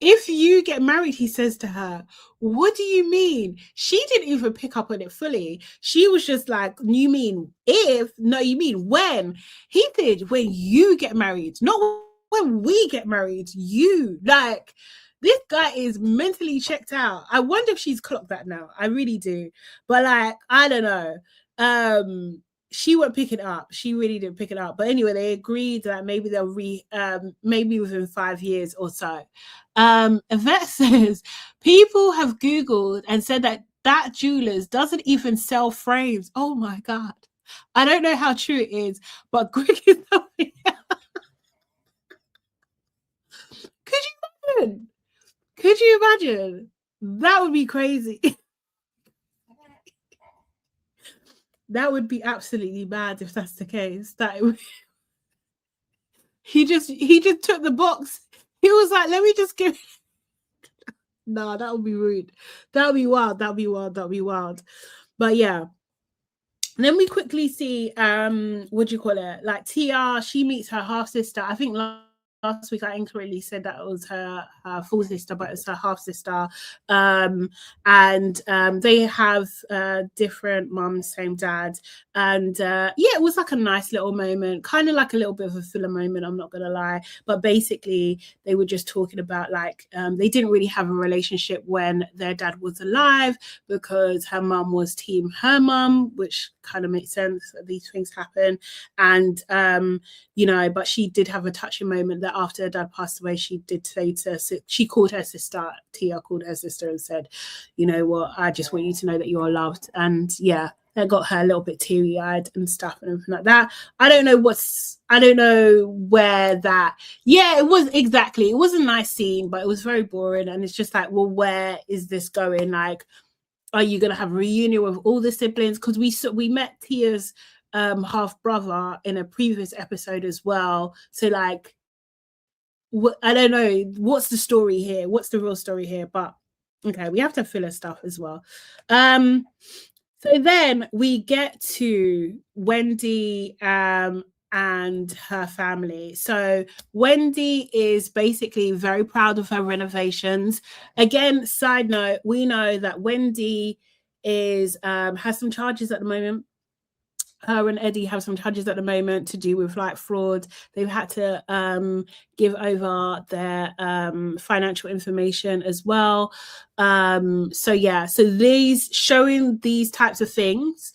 If you get married, he says to her, what do you mean? She didn't even pick up on it fully. She was just like, you mean if? No, you mean when? He did when you get married, not when we get married. You, like, this guy is mentally checked out. I wonder if she's clocked that now. I really do. But like, I don't know. She won't pick it up. She really didn't pick it up. But anyway, they agreed that maybe they'll maybe within 5 years or so. Yvette says, people have Googled and said that jewelers doesn't even sell frames. Oh my God. I don't know how true it is, but Greg is something else. Could you imagine? That would be crazy. That would be absolutely mad if that's the case. He just took the box. He was like, let me just give. No, that would be rude. That would be wild. That would be wild. But yeah. And then we quickly see what do you call it? Like TR, she meets her half sister. I think last week I incorrectly said that it was her full sister, but it's her half sister. And they have different mums, same dad. And yeah, it was like a nice little moment, kind of like a little bit of a filler moment, I'm not gonna lie. But basically they were just talking about like they didn't really have a relationship when their dad was alive because her mum was team her mum, which kind of makes sense. These things happen. And you know, but she did have a touching moment that after her dad passed away, she did say she called her sister, Tia called her sister and said, you know what, I just want you to know that you are loved. And yeah, that got her a little bit teary-eyed and stuff and everything like that. I don't know where that, yeah, it was exactly, it was a nice scene, but it was very boring. And it's just like, well, where is this going? Like, are you going to have a reunion with all the siblings? Because we met Tia's half brother in a previous episode as well. So like, I don't know what's the story here. What's the real story here? But okay, we have to fill her stuff as well. So then we get to Wendy and her family. So Wendy is basically very proud of her renovations. Again, side note, we know that Wendy is has some charges at the moment. Her and Eddie have some charges at the moment to do with like fraud. They've had to give over their financial information as well. So yeah, so these showing these types of things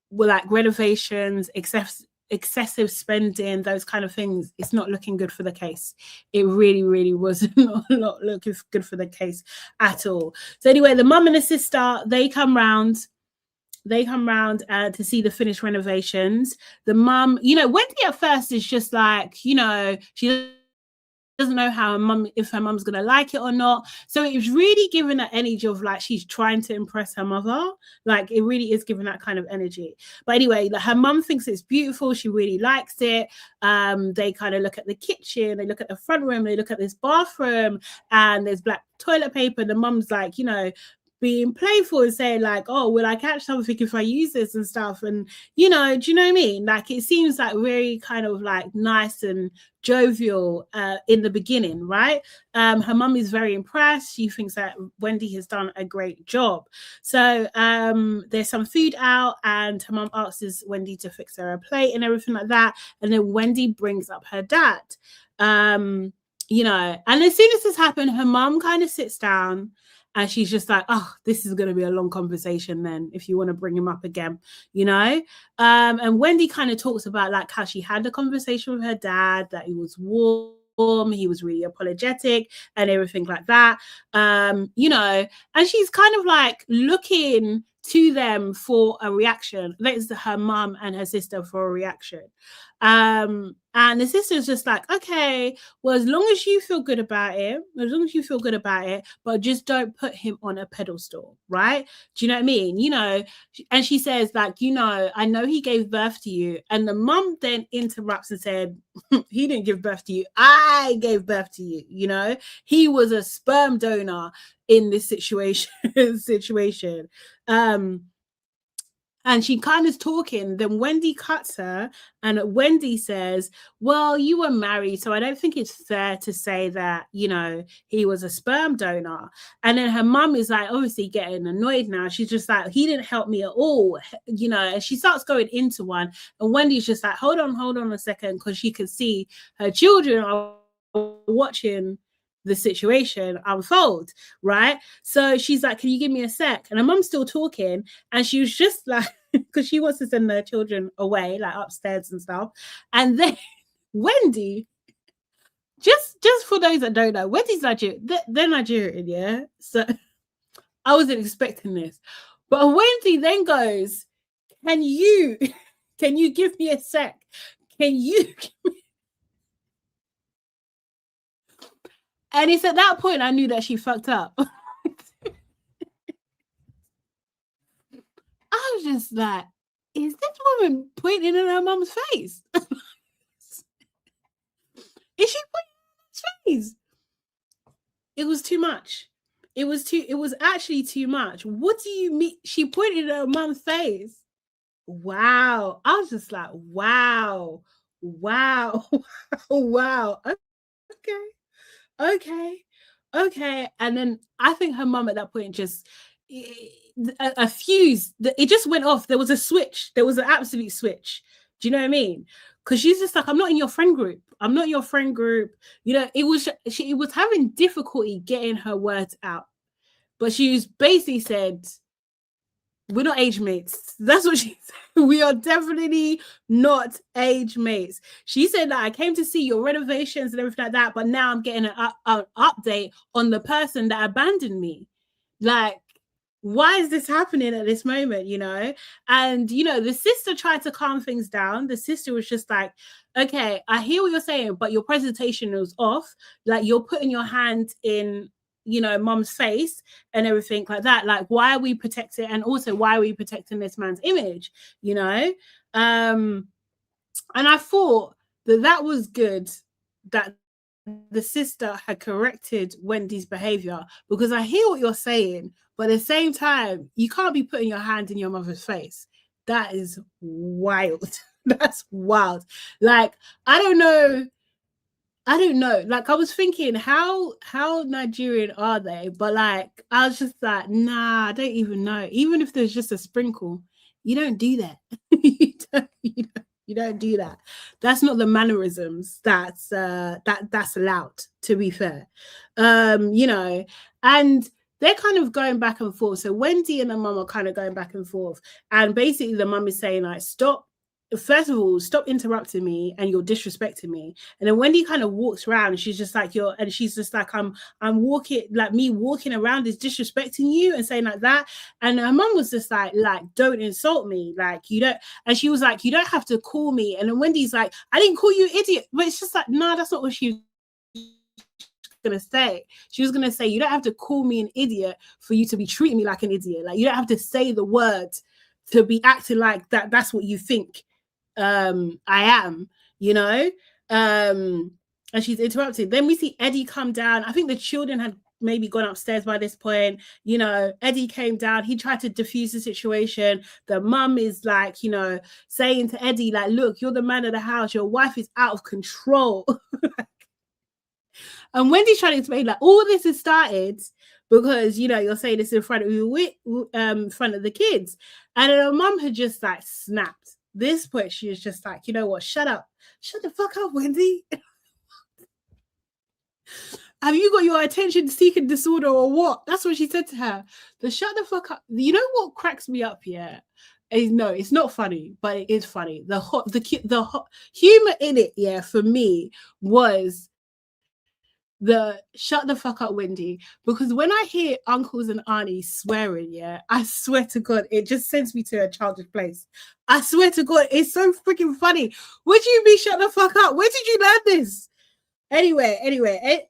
were like renovations, excessive spending, those kind of things. It's not looking good for the case. It really was not looking good for the case at all. So anyway, the mum and the sister, they come round to see the finished renovations. The mum, you know, Wendy at first is just like, you know, she doesn't know how if her mum's gonna like it or not. So it was really giving that energy of like she's trying to impress her mother. Like it really is giving that kind of energy. But anyway, like her mum thinks it's beautiful. She really likes it. They kind of look at the kitchen, they look at the front room, they look at this bathroom, and there's black toilet paper. The mum's like, being playful and saying like, oh, will I catch something if I use this and stuff? And, do you know what I mean? Like, it seems like very kind of like nice and jovial in the beginning, right? Her mum is very impressed. She thinks that Wendy has done a great job. So there's some food out and her mum asks Wendy to fix her a plate and everything like that. And then Wendy brings up her dad. And as soon as this happened, her mum kind of sits down and she's just like, oh, this is going to be a long conversation then if you want to bring him up again, And Wendy kind of talks about like how she had a conversation with her dad, that he was warm, he was really apologetic and everything like that, and she's kind of like looking to them for a reaction. That is her mum and her sister for a reaction. And the sister's just like, okay, well, as long as you feel good about it, but just don't put him on a pedestal, right? Do you know what I mean? And she says like, I know he gave birth to you. And the mum then interrupts and said, he didn't give birth to you. I gave birth to you. He was a sperm donor in this situation. And she kind of talking, then Wendy cuts her and Wendy says, well, you were married, so I don't think it's fair to say that, he was a sperm donor. And then her mum is like, obviously getting annoyed now. She's just like, he didn't help me at all, and she starts going into one. And Wendy's just like, hold on a second, because she can see her children are watching the situation unfold, right? So she's like, can you give me a sec? And her mum's still talking, and she was just like, because she wants to send their children away, like upstairs and stuff. And then Wendy, just for those that don't know, Wendy's Nigerian. They're Nigerian, yeah? So I wasn't expecting this. But Wendy then goes, can you give me a sec? Can you give me... And it's at that point I knew that she fucked up. I was just like, is this woman pointing in her mum's face? Is she pointing in her face? It was too much. It was actually too much. What do you mean? She pointed at her mum's face. Wow. I was just like, wow. Okay. And then I think her mum at that point just a fuse. It just went off. There was a switch. There was an absolute switch. Do you know what I mean? Because she's just like, I'm not in your friend group. She was having difficulty getting her words out. But she was basically said, we're not age mates. That's what she said. We are definitely not age mates. She said that I came to see your renovations and everything like that, but now I'm getting an update on the person that abandoned me. Like, why is this happening at this moment, And, the sister tried to calm things down. The sister was just like, okay, I hear what you're saying, but your presentation was off. Like, you're putting your hand in mum's face and everything like that. Like, why are we protecting, and also why are we protecting this man's image, and I thought that was good that the sister had corrected Wendy's behavior, because I hear what you're saying, but at the same time, you can't be putting your hand in your mother's face. That is wild. That's wild. Like, I don't know. Like, I was thinking, how Nigerian are they? But like, I was just like, nah, I don't even know. Even if there's just a sprinkle, you don't do that. You don't do that. That's not the mannerisms that's allowed, to be fair. And they're kind of going back and forth. So Wendy and the mum are kind of going back and forth. And basically the mum is saying like, first of all, stop interrupting me, and you're disrespecting me. And then Wendy kind of walks around and she's just like, I'm walking, like, me walking around is disrespecting you and saying like that. And her mum was just like, don't insult me. Like, you don't. And she was like, you don't have to call me. And then Wendy's like, I didn't call you idiot. But it's just like, no, that's not what she going to say. She was going to say, you don't have to call me an idiot for you to be treating me like an idiot. Like, you don't have to say the words to be acting like that. That's what you think I am, you know? And she's interrupted. Then we see Eddie come down. I think the children had maybe gone upstairs by this point. You know, Eddie came down. He tried to diffuse the situation. The mum is like, you know, saying to Eddie, like, look, you're the man of the house. Your wife is out of control. And Wendy's trying to explain, like, all this has started because, you know, you're saying this in front of the kids. And her mum had just like snapped. This point, she was just like, you know what? Shut up. Shut the fuck up, Wendy. Have you got your attention-seeking disorder or what? That's what she said to her. The shut the fuck up. You know what cracks me up? Yeah, no, it's not funny, but it is funny. The humor in it, yeah, for me was the shut the fuck up, Wendy. Because when I hear uncles and aunties swearing, yeah, I swear to God, it just sends me to a childish place. I swear to God, it's so freaking funny. Would you be shut the fuck up? Where did you learn this? Anyway,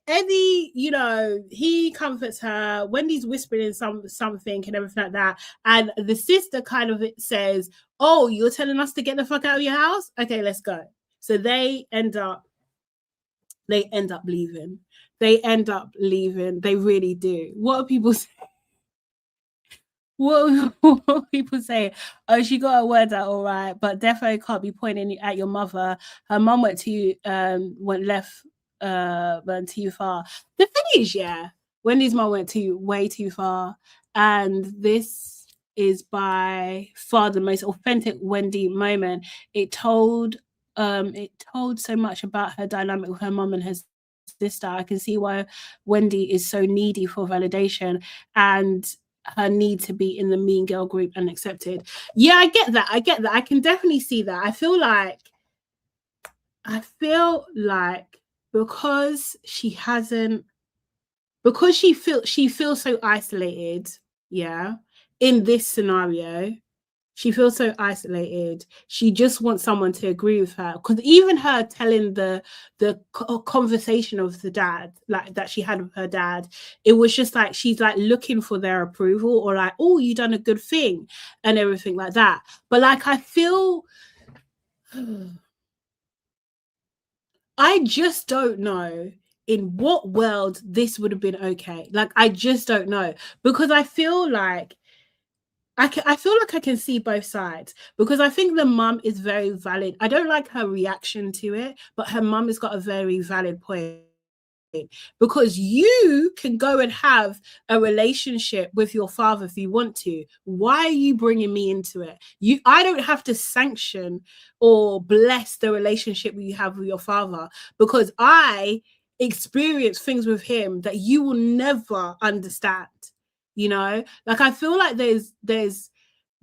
Eddie, you know, he comforts her. Wendy's whispering something and everything like that. And the sister kind of says, oh, you're telling us to get the fuck out of your house? Okay, let's go. So they end up leaving. They end up leaving. They really do. What are people saying? What people say? Oh, she got her words out all right, but definitely can't be pointing at your mother. Her mum went too far. The thing is, yeah, Wendy's mom went way too far, and this is by far the most authentic Wendy moment. It told so much about her dynamic with her mom and her sister. I can see why Wendy is so needy for validation and her need to be in the mean girl group and accepted. Yeah, I get that. I can definitely see that. I feel like because she feels so isolated, yeah, in this scenario, she feels so isolated. She just wants someone to agree with her. Because even her telling the conversation of the dad, like that she had with her dad, it was just like she's like looking for their approval or like, oh, you done a good thing and everything like that. But like, I feel I just don't know in what world this would have been okay. Like, I just don't know, because I feel like I feel like I can see both sides, because I think the mum is very valid. I don't like her reaction to it, but her mum has got a very valid point. Because you can go and have a relationship with your father if you want to. Why are you bringing me into it? I don't have to sanction or bless the relationship you have with your father, because I experience things with him that you will never understand. You know, like, I feel like there's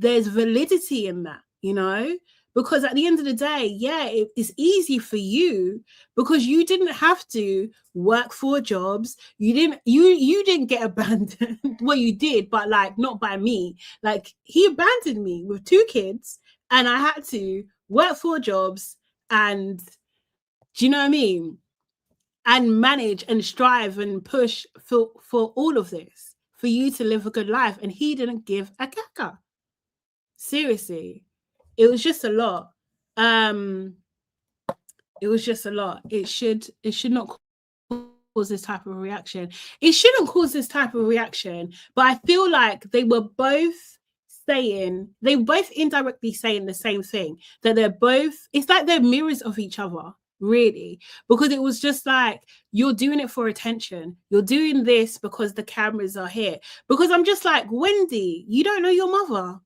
validity in that, you know, because at the end of the day, yeah, it's easy for you because you didn't have to work 4 jobs. You didn't get abandoned. Well, you did, but like not by me. Like, he abandoned me with 2 kids and I had to work 4 jobs and, do you know what I mean? And manage and strive and push for all of this for you to live a good life. And he didn't give a caca. Seriously. It was just a lot. It was just a lot. It should not cause this type of reaction. It shouldn't cause this type of reaction, but I feel like they were both indirectly saying the same thing, that it's like they're mirrors of each other, really, because it was just like, you're doing it for attention. You're doing this because the cameras are here. Because I'm just like, Wendy, you don't know your mother.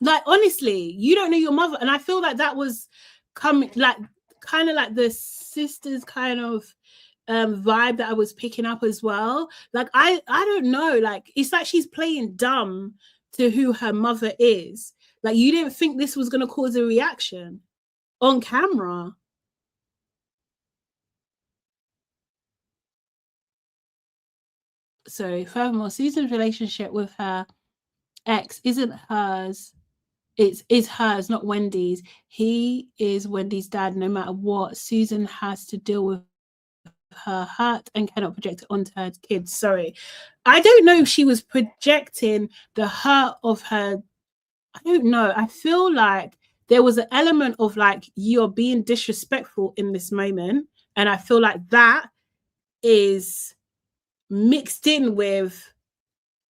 Like, honestly, you don't know your mother. And I feel like that was coming, like, kind of like the sisters kind of vibe that I was picking up as well. Like, I don't know, like, it's like she's playing dumb to who her mother is. Like, you didn't think this was going to cause a reaction on camera. So furthermore, Susan's relationship with her ex isn't hers. It's hers, not Wendy's. He is Wendy's dad, no matter what. Susan has to deal with her hurt and cannot project it onto her kids. Sorry. I don't know if she was projecting the hurt of her. I don't know. I feel like there was an element of like, you're being disrespectful in this moment. And I feel like that is mixed in with,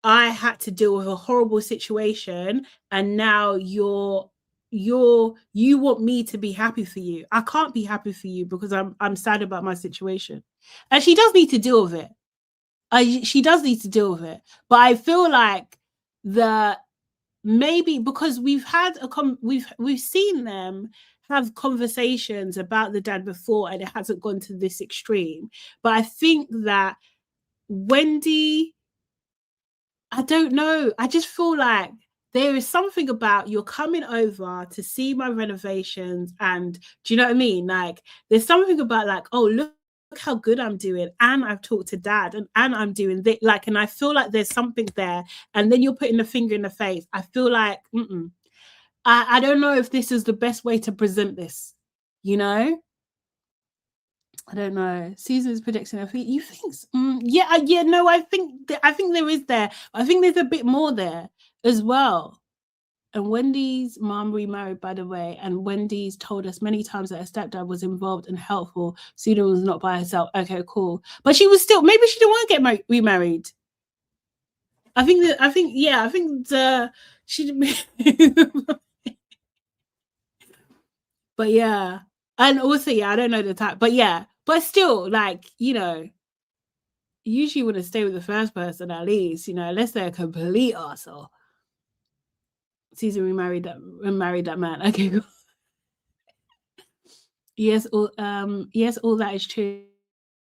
I had to deal with a horrible situation, and now you want me to be happy for you. I can't be happy for you because I'm sad about my situation. And she does need to deal with it. She does need to deal with it. But I feel like maybe because we've seen them have conversations about the dad before, and it hasn't gone to this extreme. But I think that Wendy, I don't know. I just feel like there is something about, you're coming over to see my renovations, and do you know what I mean? Like, there's something about like, oh, look how good I'm doing, and I've talked to dad, and I'm doing this. Like, and I feel like there's something there, and then you're putting the finger in the face. I feel like, I don't know if this is the best way to present this, you know? I don't know. Susan's predicting. You think? Yeah. No, I think there is there. I think there's a bit more there as well. And Wendy's mom remarried, by the way, and Wendy's told us many times that her stepdad was involved and helpful. Susan was not by herself. Okay, cool. But she was still, maybe she didn't want to get remarried. I think she. But yeah, and also I don't know the type, but yeah, but still, like, you usually want to stay with the first person at least, unless they're a complete arsehole. Susan remarried that man. Okay, cool. Yes, all that is true.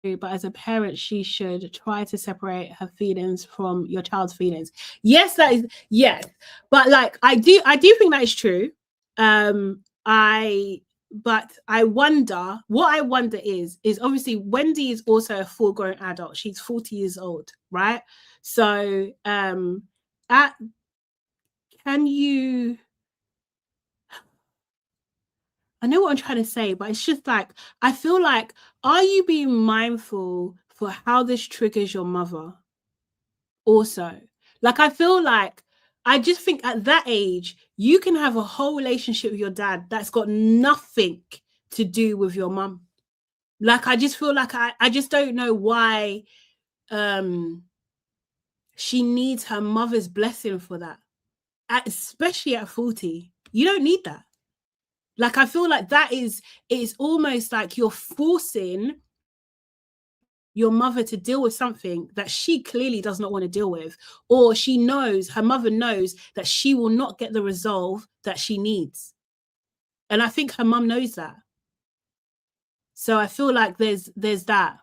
But as a parent, she should try to separate her feelings from your child's feelings. Yes, that is yes. But like I do think that is true. But I wonder is obviously Wendy is also a full-grown adult. She's 40 years old, right? So can you, I know what I'm trying to say, but it's just like, I feel like, are you being mindful for how this triggers your mother also? Like, I feel like, I just think at that age, you can have a whole relationship with your dad that's got nothing to do with your mum. Like, I just feel like I just don't know why she needs her mother's blessing for that, especially at 40. You don't need that. Like, I feel like it's almost like you're forcing your mother to deal with something that she clearly does not want to deal with, or her mother knows that she will not get the resolve that she needs. And I think her mum knows that. So I feel like there's that.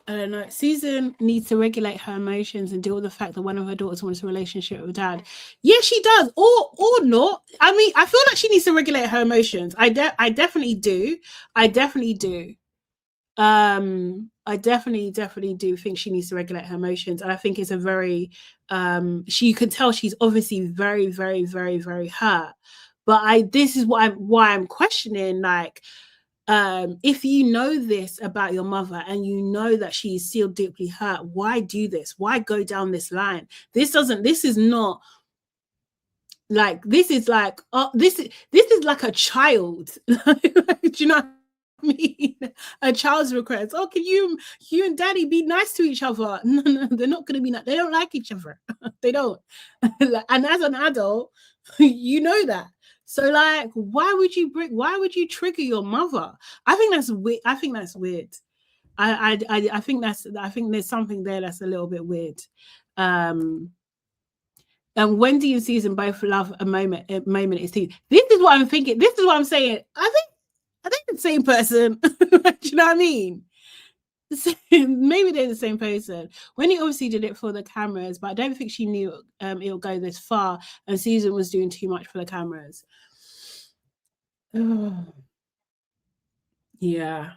I don't know. Susan needs to regulate her emotions and deal with the fact that one of her daughters wants a relationship with dad. Yeah, she does, or not. I mean, I feel like she needs to regulate her emotions. I definitely do. I definitely do. I definitely do think she needs to regulate her emotions, and I think it's a very you can tell she's obviously very, very, very, very hurt. But this is why I'm questioning, like, if you know this about your mother and you know that she is still deeply hurt, why do this? Why go down this line? This is not like, this is like, this is like a child. Do you know what I mean? A child's request. Oh, can you and daddy be nice to each other? No, they're not going to be nice. They don't like each other. They don't. And as an adult, you know that. So, like, why would you trigger your mother? I think that's weird. I think there's something there that's a little bit weird. And Wendy and Susan both love a moment is This is what I'm thinking. This is what I'm saying. I think the same person. Do you know what I mean? Maybe they're the same person. Wendy obviously did it for the cameras, but I don't think she knew it'll go this far, and Susan was doing too much for the cameras. Yeah.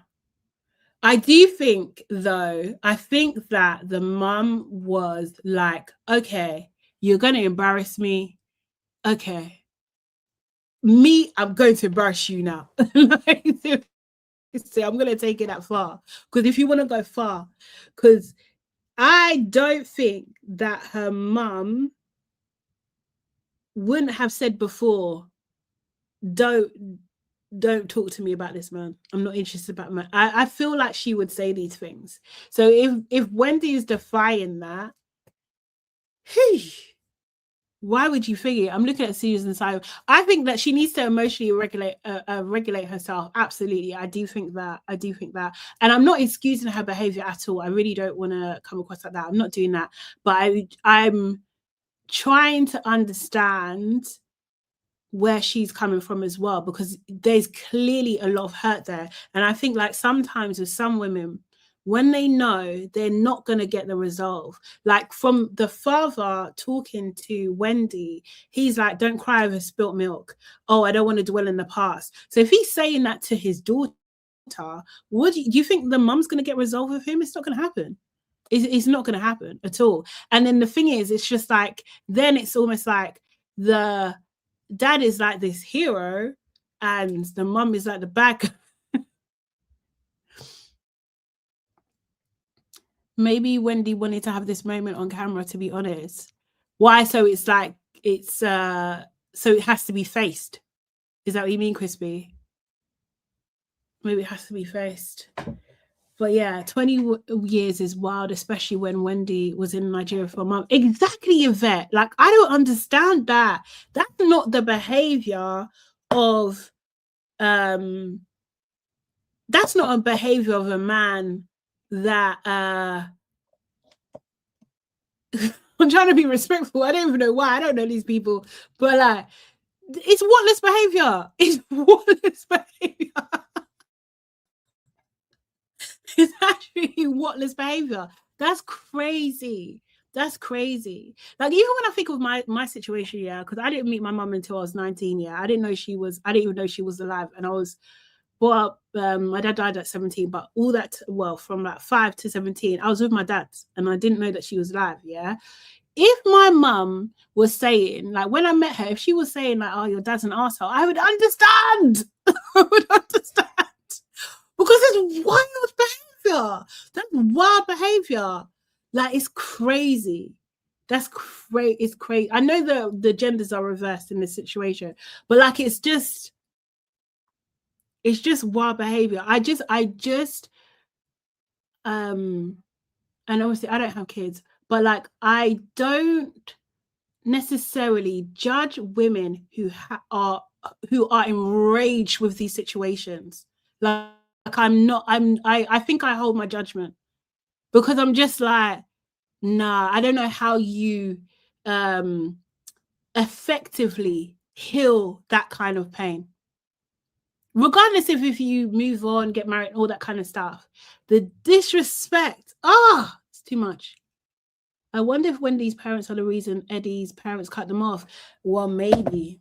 I do think, though, that the mum was like, okay, you're going to embarrass me. Okay. I'm going to embarrass you now. See, I'm gonna take it that far. Because if you want to go far, because I don't think that her mum wouldn't have said before, don't talk to me about this man. I'm not interested about man. I feel like she would say these things. So if Wendy is defying that, why would you figure? I'm looking at Susan Simon. I think that she needs to emotionally regulate herself. Absolutely, I do think that. And I'm not excusing her behavior at all. I really don't want to come across like that. I'm not doing that. But I'm trying to understand where she's coming from as well, because there's clearly a lot of hurt there. And I think like sometimes with some women, when they know they're not going to get the resolve, like from the father talking to Wendy, he's like, don't cry over spilt milk. Oh, I don't want to dwell in the past. So if he's saying that to his daughter, do you think the mum's going to get resolved with him? It's not going to happen. It's not going to happen at all. And then the thing is, it's just like, then it's almost like the dad is like this hero and the mum is like the bad guy. Maybe Wendy wanted to have this moment on camera, to be honest. Why? So it's like, so it has to be faced. Is that what you mean, Crispy? Maybe it has to be faced. But yeah, 20 years is wild, especially when Wendy was in Nigeria for a month. Exactly, Yvette. Like, I don't understand that. That's not the behavior of, that's not a behavior of a man that, I'm trying to be respectful. I don't even know why. I don't know these people. But like, it's whatless behavior. It's whatless behavior. It's actually whatless behavior. That's crazy. That's crazy. Like, even when I think of my situation, yeah, because I didn't meet my mum until I was 19. Yeah, I didn't even know she was alive. And I was brought up, my dad died at 17, but all that, well, from like 5 to 17, I was with my dad and I didn't know that she was alive. Yeah. If my mum was saying, like, when I met her, if she was saying like, oh, your dad's an arsehole, I would understand. I would understand. Because it's wild behavior. That's wild behavior. Like, it's crazy. That's crazy. It's crazy. I know the genders are reversed in this situation, but like, it's just wild behavior. I just and obviously I don't have kids, but like, I don't necessarily judge women who are enraged with these situations. Like, I think I hold my judgment, because I'm just like, nah, I don't know how you effectively heal that kind of pain. Regardless if you move on, get married, all that kind of stuff. The disrespect, it's too much. I wonder if Wendy's parents are the reason Eddie's parents cut them off. Well, maybe,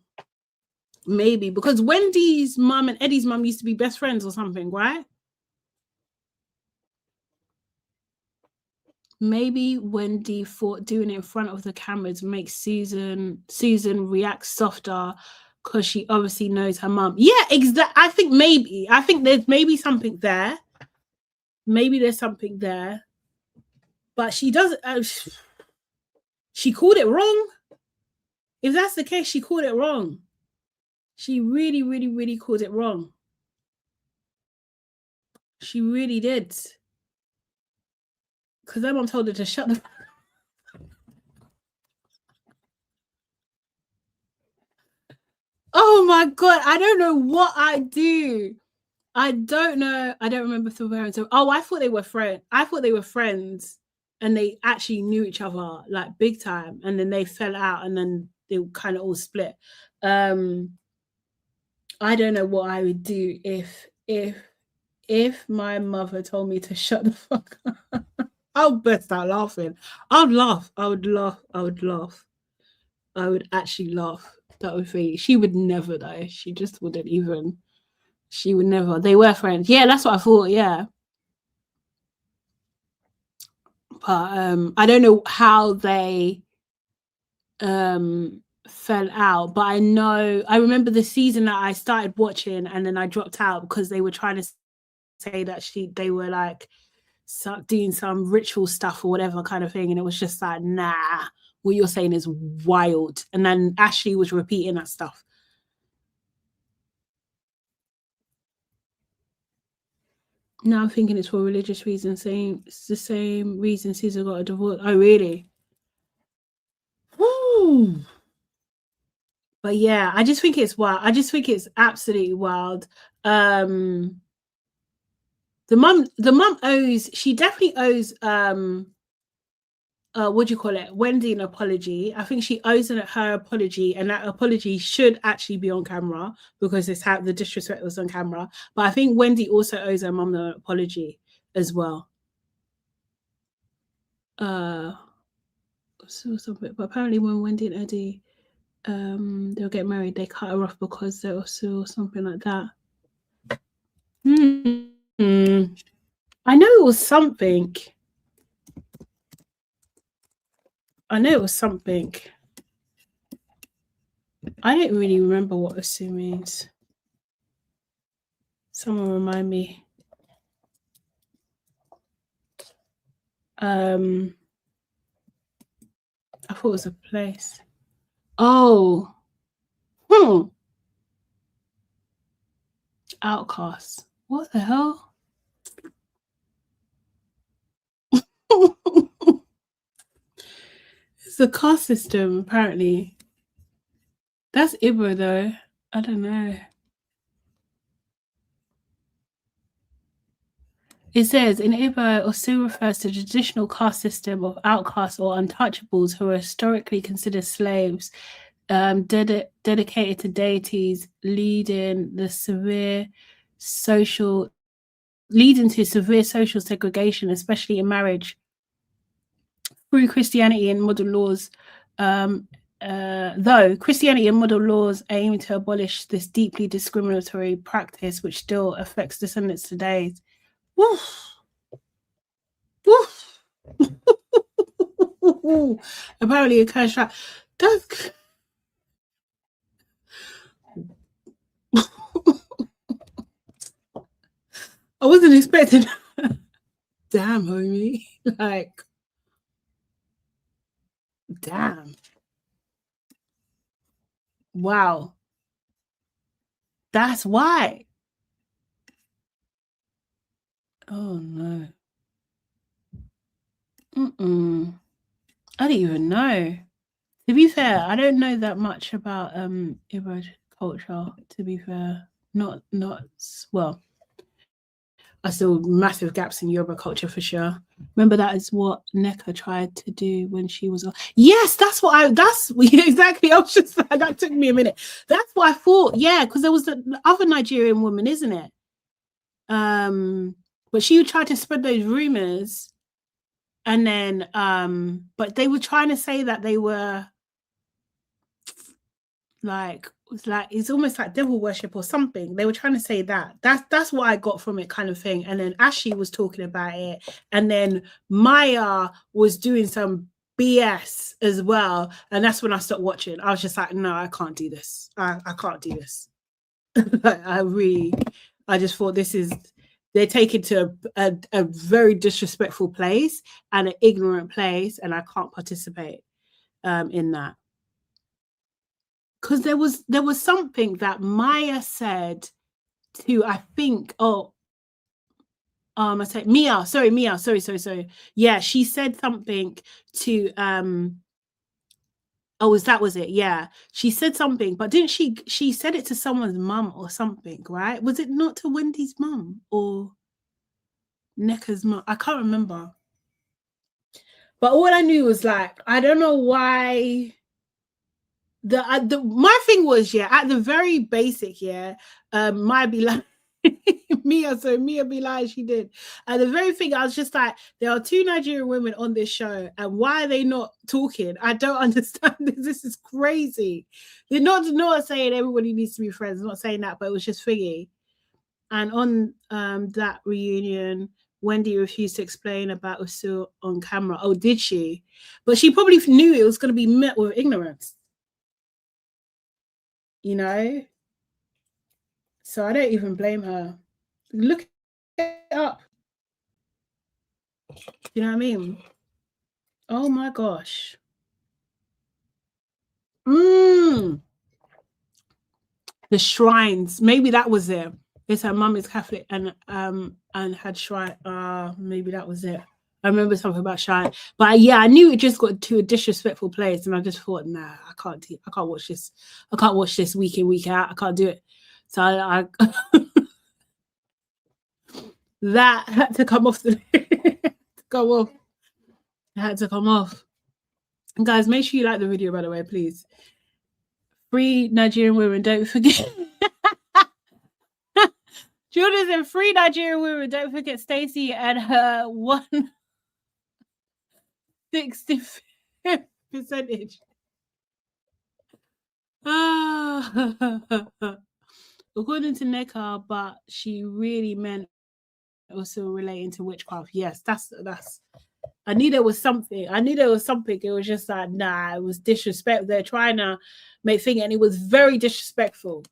because Wendy's mum and Eddie's mum used to be best friends or something, right? Maybe Wendy thought doing it in front of the cameras makes Susan react softer, because she obviously knows her mum. Yeah, exactly. I think there's maybe something there. Maybe there's something there, but she doesn't. She called it wrong. If that's the case, she called it wrong. She really, really, really called it wrong. She really did. Because her mom told her to shut the. Oh my God, I don't know what I do. I don't know. I don't remember the parents. Oh, I thought they were friends and they actually knew each other like big time. And then they fell out and then they kind of all split. I don't know what I would do if my mother told me to shut the fuck up. I'll burst out laughing. I'd laugh. I would laugh. I would actually laugh. That would be. She would never though. She just wouldn't even. She would never. They were friends. Yeah, that's what I thought. Yeah. But I don't know how they fell out, but I remember the season that I started watching and then I dropped out because they were trying to say that they were like doing some ritual stuff or whatever kind of thing, and it was just like, nah, what you're saying is wild. And then Ashley was repeating that stuff. Now I'm thinking it's for religious reasons, saying it's the same reason Caesar got a divorce. Oh, really? Woo. But yeah, I just think it's wild. I just think it's absolutely wild. The mum owes, she definitely owes what do you call it, Wendy an apology. I think she owes her apology, and that apology should actually be on camera because it's how the disrespect was on camera. But I think Wendy also owes her mum an apology as well. Something, but apparently when Wendy and Eddie they'll get married, they cut her off because they also something like that. I know it was something. I know it was something. I don't really remember what Osu means. Someone remind me. I thought it was a place. Oh. Outcast. What the hell? It's a caste system, apparently. That's Igbo, though. I don't know. It says, in Igbo, Osu refers to the traditional caste system of outcasts or untouchables who are historically considered slaves, dedicated to deities, leading to severe social segregation, especially in marriage. Through Christianity and modern laws, though Christianity and modern laws aim to abolish this deeply discriminatory practice, which still affects descendants today. Woof. Woof. Apparently, a cash trap. That's. I wasn't expecting. Damn, homie. Like, damn. Wow. That's why. Oh no. I didn't even know. To be fair, I don't know that much about Igbo culture, to be fair. Not well. I saw massive gaps in Yoruba culture for sure. Remember, that is what Nneka tried to do when she was. Yes, that's exactly. I was just that took me a minute. That's what I thought. Yeah, because there was the other Nigerian woman, isn't it? But she tried to spread those rumors, and then but they were trying to say that they were like, it's almost like devil worship or something. They were trying to say that. That's what I got from it, kind of thing. And then Ashley was talking about it, and then Maya was doing some BS as well. And that's when I stopped watching. I was just like, no, I can't do this. I can't do this. I just thought they're taken to a very disrespectful place and an ignorant place, and I can't participate in that. Because there was something that Maya said to, I think, I said Mia, sorry. Yeah, she said something to that was it, yeah. She said something, but didn't she said it to someone's mum or something, right? Was it not to Wendy's mum or Nneka's mum? I can't remember. But all I knew was, like, I don't know why. My thing was, yeah, at the very basic, yeah, Maya be like Mia be like, she did. And the very thing, I was just like, there are two Nigerian women on this show, and why are they not talking? I don't understand this. This is crazy. They're not saying everybody needs to be friends, not saying that, but it was just thingy. And on that reunion, Wendy refused to explain about Usu on camera. Oh, did she? But she probably knew it was going to be met with ignorance. You know? So I don't even blame her. Look up. You know what I mean? Oh my gosh. The shrines. Maybe that was it. It's her mum is Catholic and had shrine. Maybe that was it. I remember something about shrine. But yeah, I knew it just got to a disrespectful place, and I just thought, nah, I can't watch this. I can't watch this week in, week out. I can't do it. So I that had to come off the go off. It had to come off. And guys, make sure you like the video, by the way, please. Free Nigerian women, don't forget. Jordan and free Nigerian women, don't forget Stacey and her 1/65 percentage. According to Neckar, but she really meant also relating to witchcraft. Yes, that's. I knew there was something. It was just like, nah, it was disrespectful. They're trying to make thing, and it was very disrespectful.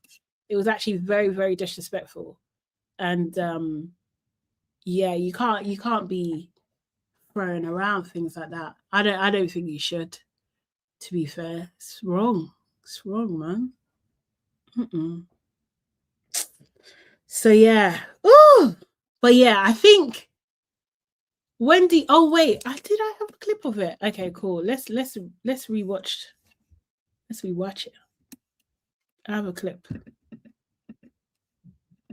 It was actually very, very disrespectful. And yeah, you can't be throwing around things like that. I don't think you should. To be fair, it's wrong. It's wrong, man. So yeah. Ooh. But yeah, I think Wendy. Oh wait, I have a clip of it. Okay, cool. Let's rewatch. Let's rewatch it. I have a clip,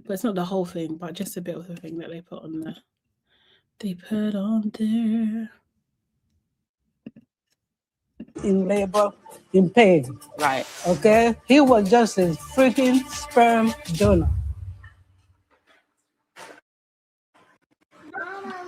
but it's not the whole thing, but just a bit of the thing that they put on there. In labor, in pain. Right. Okay? He was just a freaking sperm donor.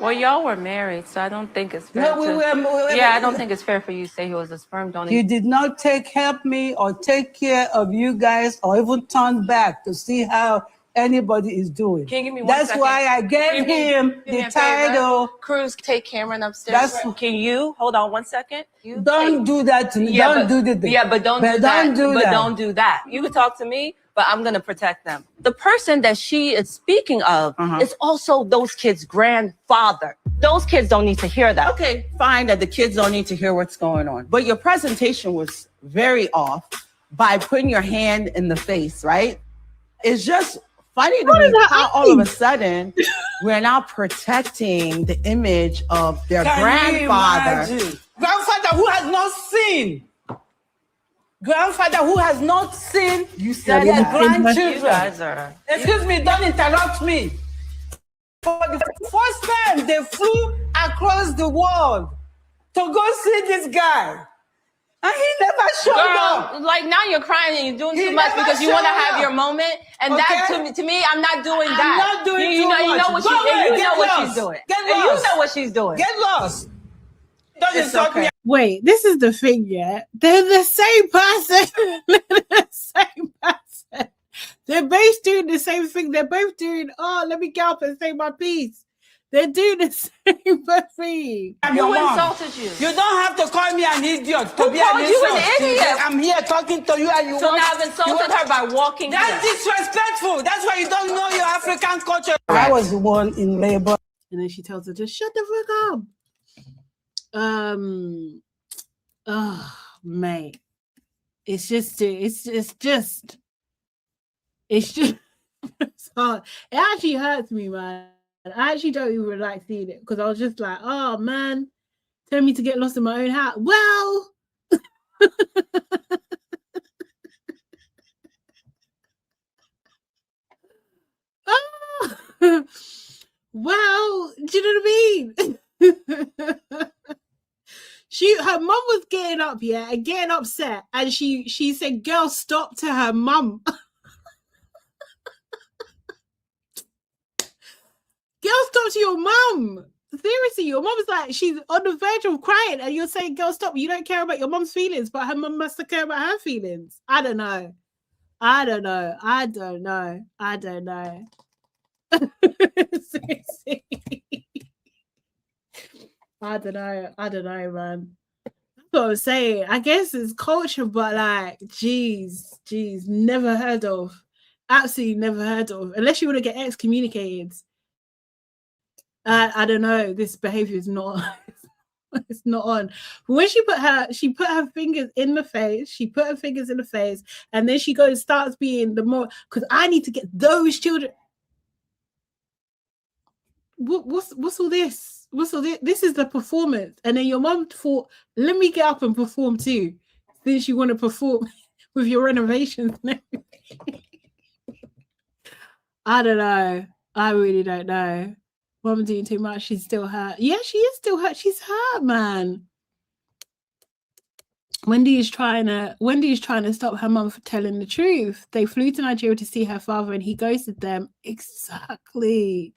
Well, y'all were married, so I don't think it's fair. I don't think it's fair for you to say he was a sperm donor. He did not help me or take care of you guys or even turn back to see how anybody is doing. Can you give me one That's second? why I gave him the title. Cruz, take Cameron upstairs. Can you hold on 1 second? Don't do that to me. Don't do that. Yeah, but don't do that. Don't do that. You can talk to me, but I'm going to protect them. The person that she is speaking of is also those kids' grandfather. Those kids don't need to hear that. Okay, fine that the kids don't need to hear what's going on. But your presentation was very off by putting your hand in the face, right? It's just funny to me how all of a sudden we're now protecting the image of their grandfather. Grandfather who has not seen. Grandfather who has not seen You said their that. grandchildren. You guys are... Excuse me, don't interrupt me. For the first time, they flew across the world to go see this guy. And he never showed up. Like now you're crying and you're doing He too much never because you want to showed have up. your moment. And Okay. that to me, I'm not doing I'm that. not doing you too know, much. You know what, Go away, you get know what lost. she's doing. Get And you lost. know what she's doing. Get lost. Don't insult me. Wait, this is the thing, yeah? They're the same person. The same person. They're both doing the same thing. They're both doing, let me get up and say my piece. They're doing the same thing. Who insulted you? You don't have to call me an idiot to be called an you an insult. idiot? I'm here talking to you and you So want... now I've insulted her by walking That's here. disrespectful. That's why you don't know your African culture. I was the one in labor. And then she tells her to shut the fuck up. Mate. It's just it's hard. It actually hurts me, man. I actually don't even like seeing it because I was just like, oh man, tell me to get lost in my own house. Well, well, do you know what I mean? Her mum was getting up, yeah, and getting upset, and she said, "Girl, stop," to her mum. Girl, stop to your mum. Seriously, your mum's like, she's on the verge of crying, and you're saying, "Girl, stop." You don't care about your mum's feelings, but her mum must care about her feelings. I don't know. Seriously. I don't know, man. That's what I'm saying. I guess it's culture, but like, geez, never heard of. Absolutely never heard of. Unless you want to get excommunicated. I don't know. This behavior is not. It's not on. But when she put her fingers in the face. She put her fingers in the face, and then she starts being the more, because I need to get those children. What's all this? What's all this? This is the performance, and then your mom thought, let me get up and perform too. Since you want to perform with your renovations and everything. I don't know. I really don't know. Mom doing too much. She's still hurt. Yeah, she is still hurt. She's hurt, man. Wendy is trying to stop her mom from telling the truth. They flew to Nigeria to see her father, and he ghosted them. Exactly.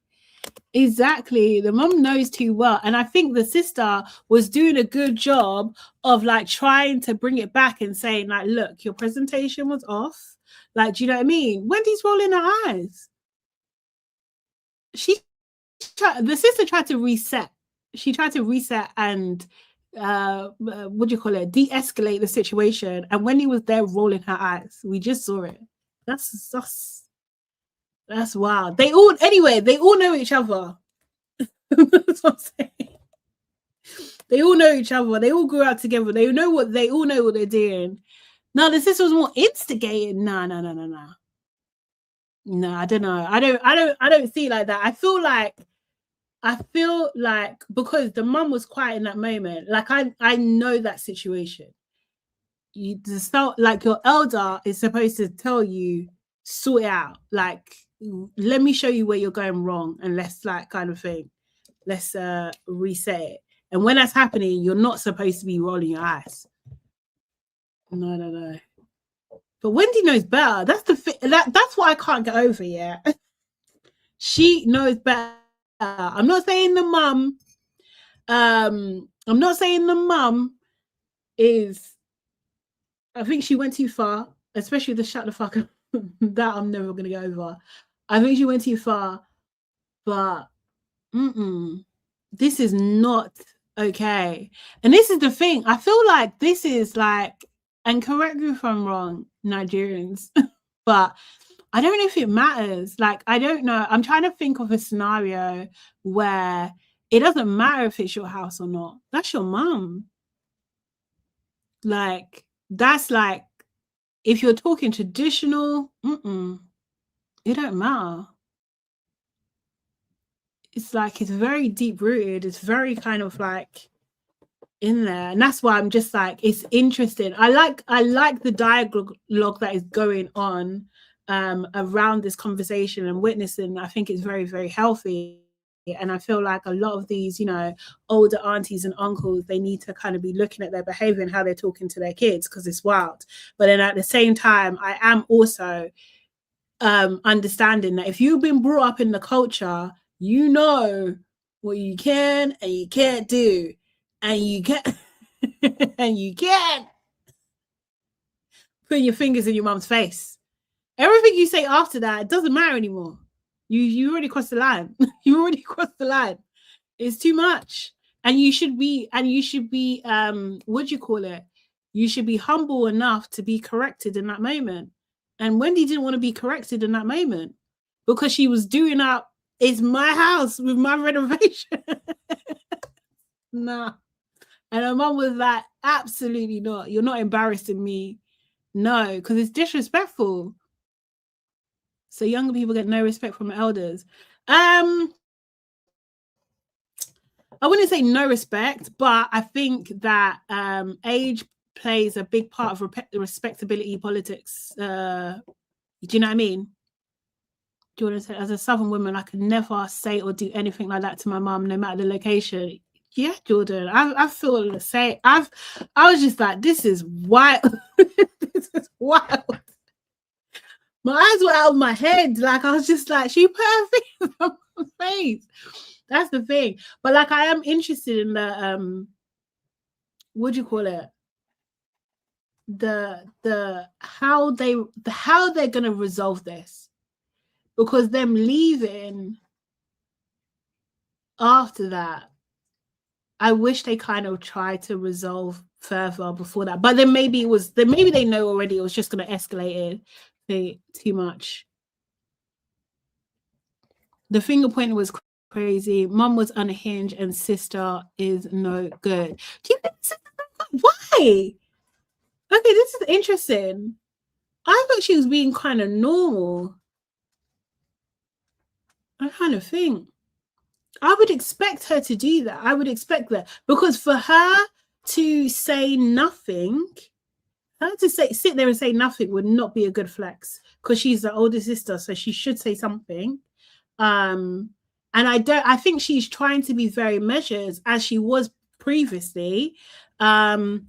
The mom knows too well, and I think the sister was doing a good job of like trying to bring it back and saying like, look, your presentation was off. Like, do you know what I mean? Wendy's rolling her eyes. The sister tried to reset. She tried to reset and what do you call it? De-escalate the situation. And Wendy was there rolling her eyes. We just saw it. That's wild. They all know each other. That's what I'm saying. They all know each other. They all grew up together. They all know what they're doing. No, the sister was more instigating. No. No, I don't know. I don't see it like that. I feel like because the mum was quiet in that moment, like I know that situation. You just felt like your elder is supposed to tell you, sort it out. Like, let me show you where you're going wrong, and let's like kind of thing. Let's reset it. And when that's happening, you're not supposed to be rolling your eyes. No. But Wendy knows better. That's that's what I can't get over yet. She knows better. I'm not saying the mum is. I think she went too far, especially the shut the fuck up. That I'm never gonna go over. I think she went too far, but this is not okay. And this is the thing. I feel like this is like, and correct me if I'm wrong, Nigerians, but I don't know if it matters. Like, I don't know. I'm trying to think of a scenario where it doesn't matter if it's your house or not. That's your mum. Like, that's like, if you're talking traditional, it don't matter. It's like, it's very deep rooted. It's very kind of like in there. And that's why I'm just like, it's interesting. I like the dialogue that is going on around this conversation and witnessing. I think it's very, very healthy. And I feel like a lot of these, older aunties and uncles, they need to kind of be looking at their behavior and how they're talking to their kids, because it's wild. But then at the same time, I am also understanding that if you've been brought up in the culture, you know what you can and you can't do. And you can't put your fingers in your mum's face. Everything you say after that, it doesn't matter anymore. You already crossed the line. You already crossed the line. It's too much. And you should be what do you call it? You should be humble enough to be corrected in that moment. And Wendy didn't want to be corrected in that moment because she was doing up, it's my house with my renovation. Nah. And her mum was like, absolutely not. You're not embarrassing me. No, because it's disrespectful. So younger people get no respect from elders. I wouldn't say no respect, but I think that age plays a big part of respectability politics. Do you know what I mean? Do you want to say, as a Southern woman, I could never say or do anything like that to my mum, no matter the location. Yeah, Jordan, I feel the same. I was just like, this is wild. This is wild. My eyes were out of my head. Like, I was just like, she put her fingers on my face. That's the thing. But like, I am interested in the what do you call it? The how they're gonna resolve this. Because them leaving after that, I wish they kind of tried to resolve further before that. But then maybe they know already it was just gonna escalate it too much. The finger pointing was crazy. Mum was unhinged and sister is no good. Do you think why? Okay, this is interesting. I thought she was being kind of normal. I kind of think I would expect her to do that. I would expect that because for her to say nothing, her to sit there and say nothing would not be a good flex because she's the older sister, so she should say something. And I think she's trying to be very measured as she was previously. And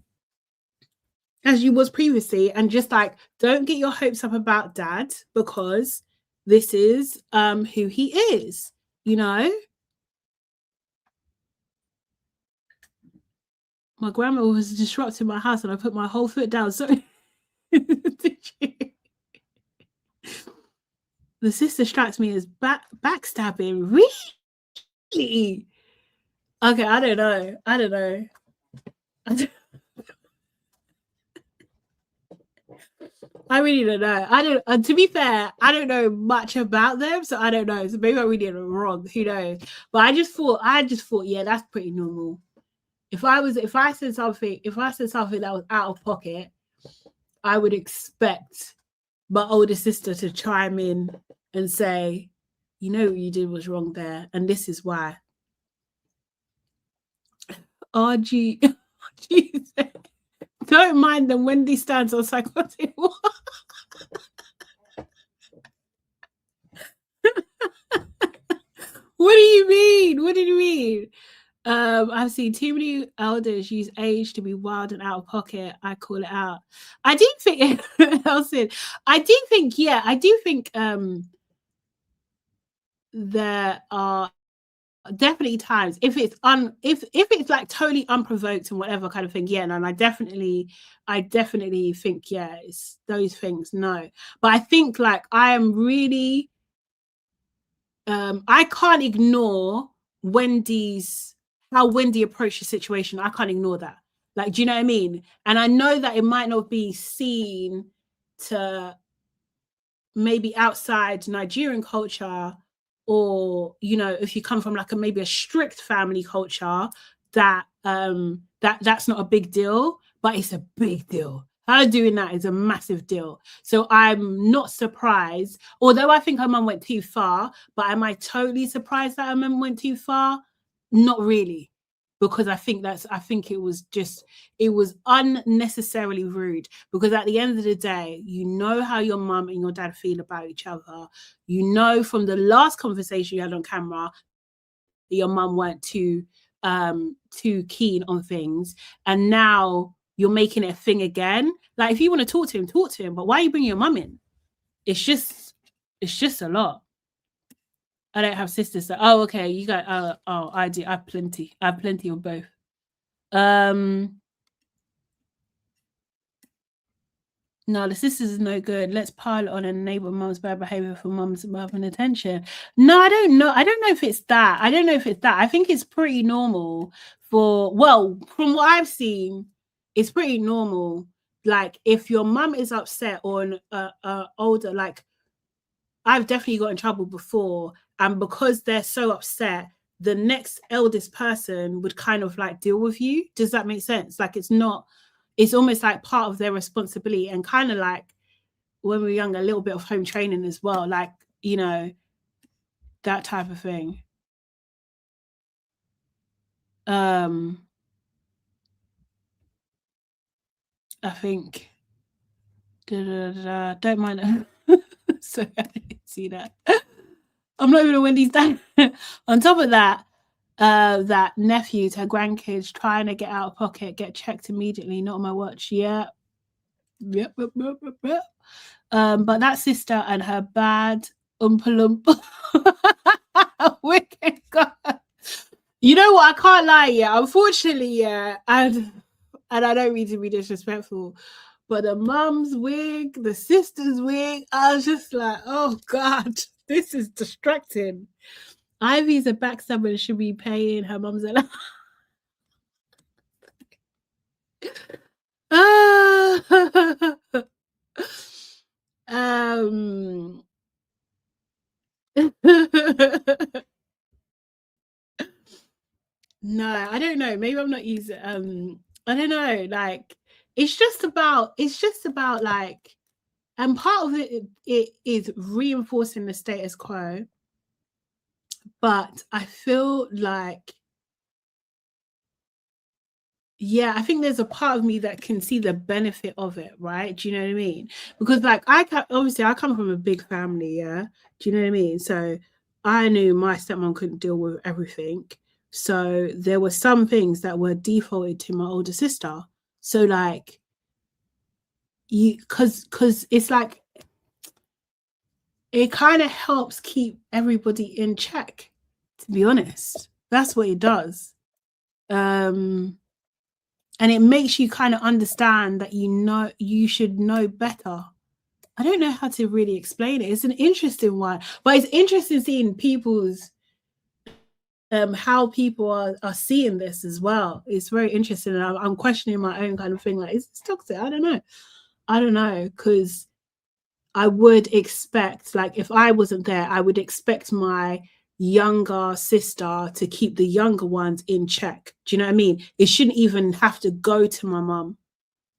just like, don't get your hopes up about dad because this is who he is, you know. My grandma was disrupting my house and I put my whole foot down. Sorry. The sister strikes me as backstabbing. Really? Okay, I don't know. I really don't know. I don't. To be fair, I don't know much about them, so I don't know. So maybe I really did it wrong. Who knows? But I just thought, yeah, that's pretty normal. If I said something that was out of pocket, I would expect my older sister to chime in and say, you know what you did was wrong there, and this is why. RG, don't mind them. Wendy stands on psychotic. What do you mean? I've seen too many elders use age to be wild and out of pocket. I call it out. I do think there are definitely times if it's like totally unprovoked and whatever kind of thing, yeah, and I definitely think, yeah, it's those things, no. But I think like I am really I can't ignore how Wendy approached the situation. I can't ignore that. Like, do you know what I mean? And I know that it might not be seen to maybe outside Nigerian culture, or, you know, if you come from like maybe a strict family culture, that that's not a big deal, but it's a big deal. Her doing that is a massive deal. So I'm not surprised, although I think her mum went too far. But am I totally surprised that her mum went too far? Not really, because I think it was unnecessarily rude, because at the end of the day, you know how your mum and your dad feel about each other. You know from the last conversation you had on camera that your mum weren't too keen on things, and now you're making it a thing again. Like, if you want to talk to him, but why are you bringing your mum in? It's just a lot. I don't have sisters. So, oh, okay. You got, I do. I have plenty of both. No, the sisters is no good. Let's pile on and enable mum's bad behavior for mum's love and attention. No, I don't know. I don't know if it's that. I think it's pretty normal from what I've seen, it's pretty normal. Like, if your mum is upset or older, like, I've definitely got in trouble before, and because they're so upset, the next eldest person would kind of like deal with you. Does that make sense? Like, it's almost like part of their responsibility, and kind of like when we were young, a little bit of home training as well, like, you know, that type of thing. I think don't mind. So I didn't see that. I'm not even a Wendy's dad. On top of that, that nephews, her grandkids trying to get out of pocket, get checked immediately, not on my watch. Yeah. Yep. But that sister and her bad Oompa Loompa. Wicked God. You know what? I can't lie, yeah. Unfortunately, yeah. And I don't mean to be disrespectful, but the mum's wig, the sister's wig, I was just like, oh God, this is distracting. Ivy's a backstabber and should be paying her mum's allowance. maybe I'm not using I don't know, like it's just about like, and part of it is reinforcing the status quo, but I feel like, yeah, I think there's a part of me that can see the benefit of it, right? Do you know what I mean? Because like I come from a big family, yeah. Do you know what I mean? So I knew my stepmom couldn't deal with everything. So there were some things that were defaulted to my older sister. So like because it's like it kind of helps keep everybody in check, to be honest. That's what it does. And it makes you kind of understand that you should know better. I don't know how to really explain it. It's an interesting one, but it's interesting seeing people's how people are seeing this as well. It's very interesting, and I'm questioning my own kind of thing. Like, is this toxic? I don't know, because I would expect, like, if I wasn't there, I would expect my younger sister to keep the younger ones in check. Do you know what I mean? It shouldn't even have to go to my mum.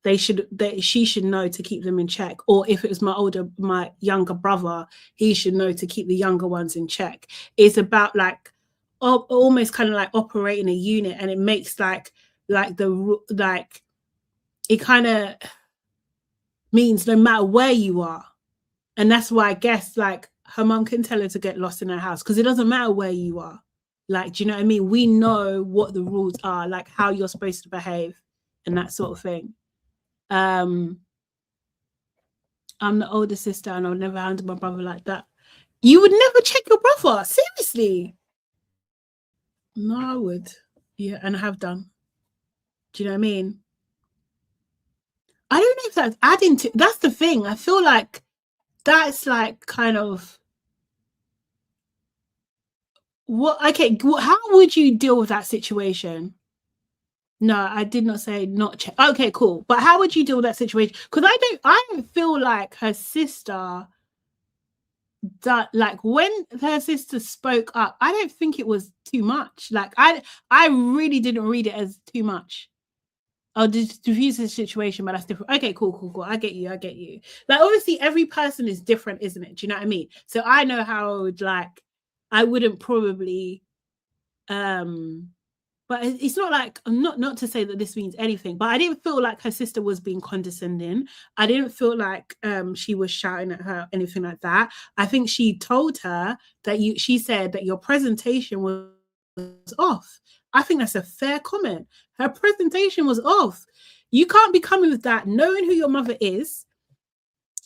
She should know to keep them in check. Or if it was my younger brother, he should know to keep the younger ones in check. It's about like almost kind of like operating a unit, and it makes like it kind of means no matter where you are. And that's why I guess like her mum can tell her to get lost in her house, because it doesn't matter where you are. Like, do you know what I mean? We know what the rules are, like how you're supposed to behave and that sort of thing. I'm the older sister, and I'll never handle my brother like that. You would never check your brother? Seriously? No, I would. Yeah, and I have done. Do you know what I mean? I don't know if that's adding to... That's the thing. I feel like that's like kind of... Okay, how would you deal with that situation? No, I did not say not check. Okay, cool. But how would you deal with that situation? Because I don't feel like her sister... that, like, when her sister spoke up, I don't think it was too much. Like, I really didn't read it as too much. I'll diffuse the situation, but that's different. Okay, cool. I get you. Like, obviously, every person is different, isn't it? Do you know what I mean? So I know how I would, like, I wouldn't probably, but it's not like, not to say that this means anything, but I didn't feel like her sister was being condescending. I didn't feel like she was shouting at her, anything like that. I think she told her that she said that your presentation was off. I think that's a fair comment. Her presentation was off. You can't be coming with that, knowing who your mother is,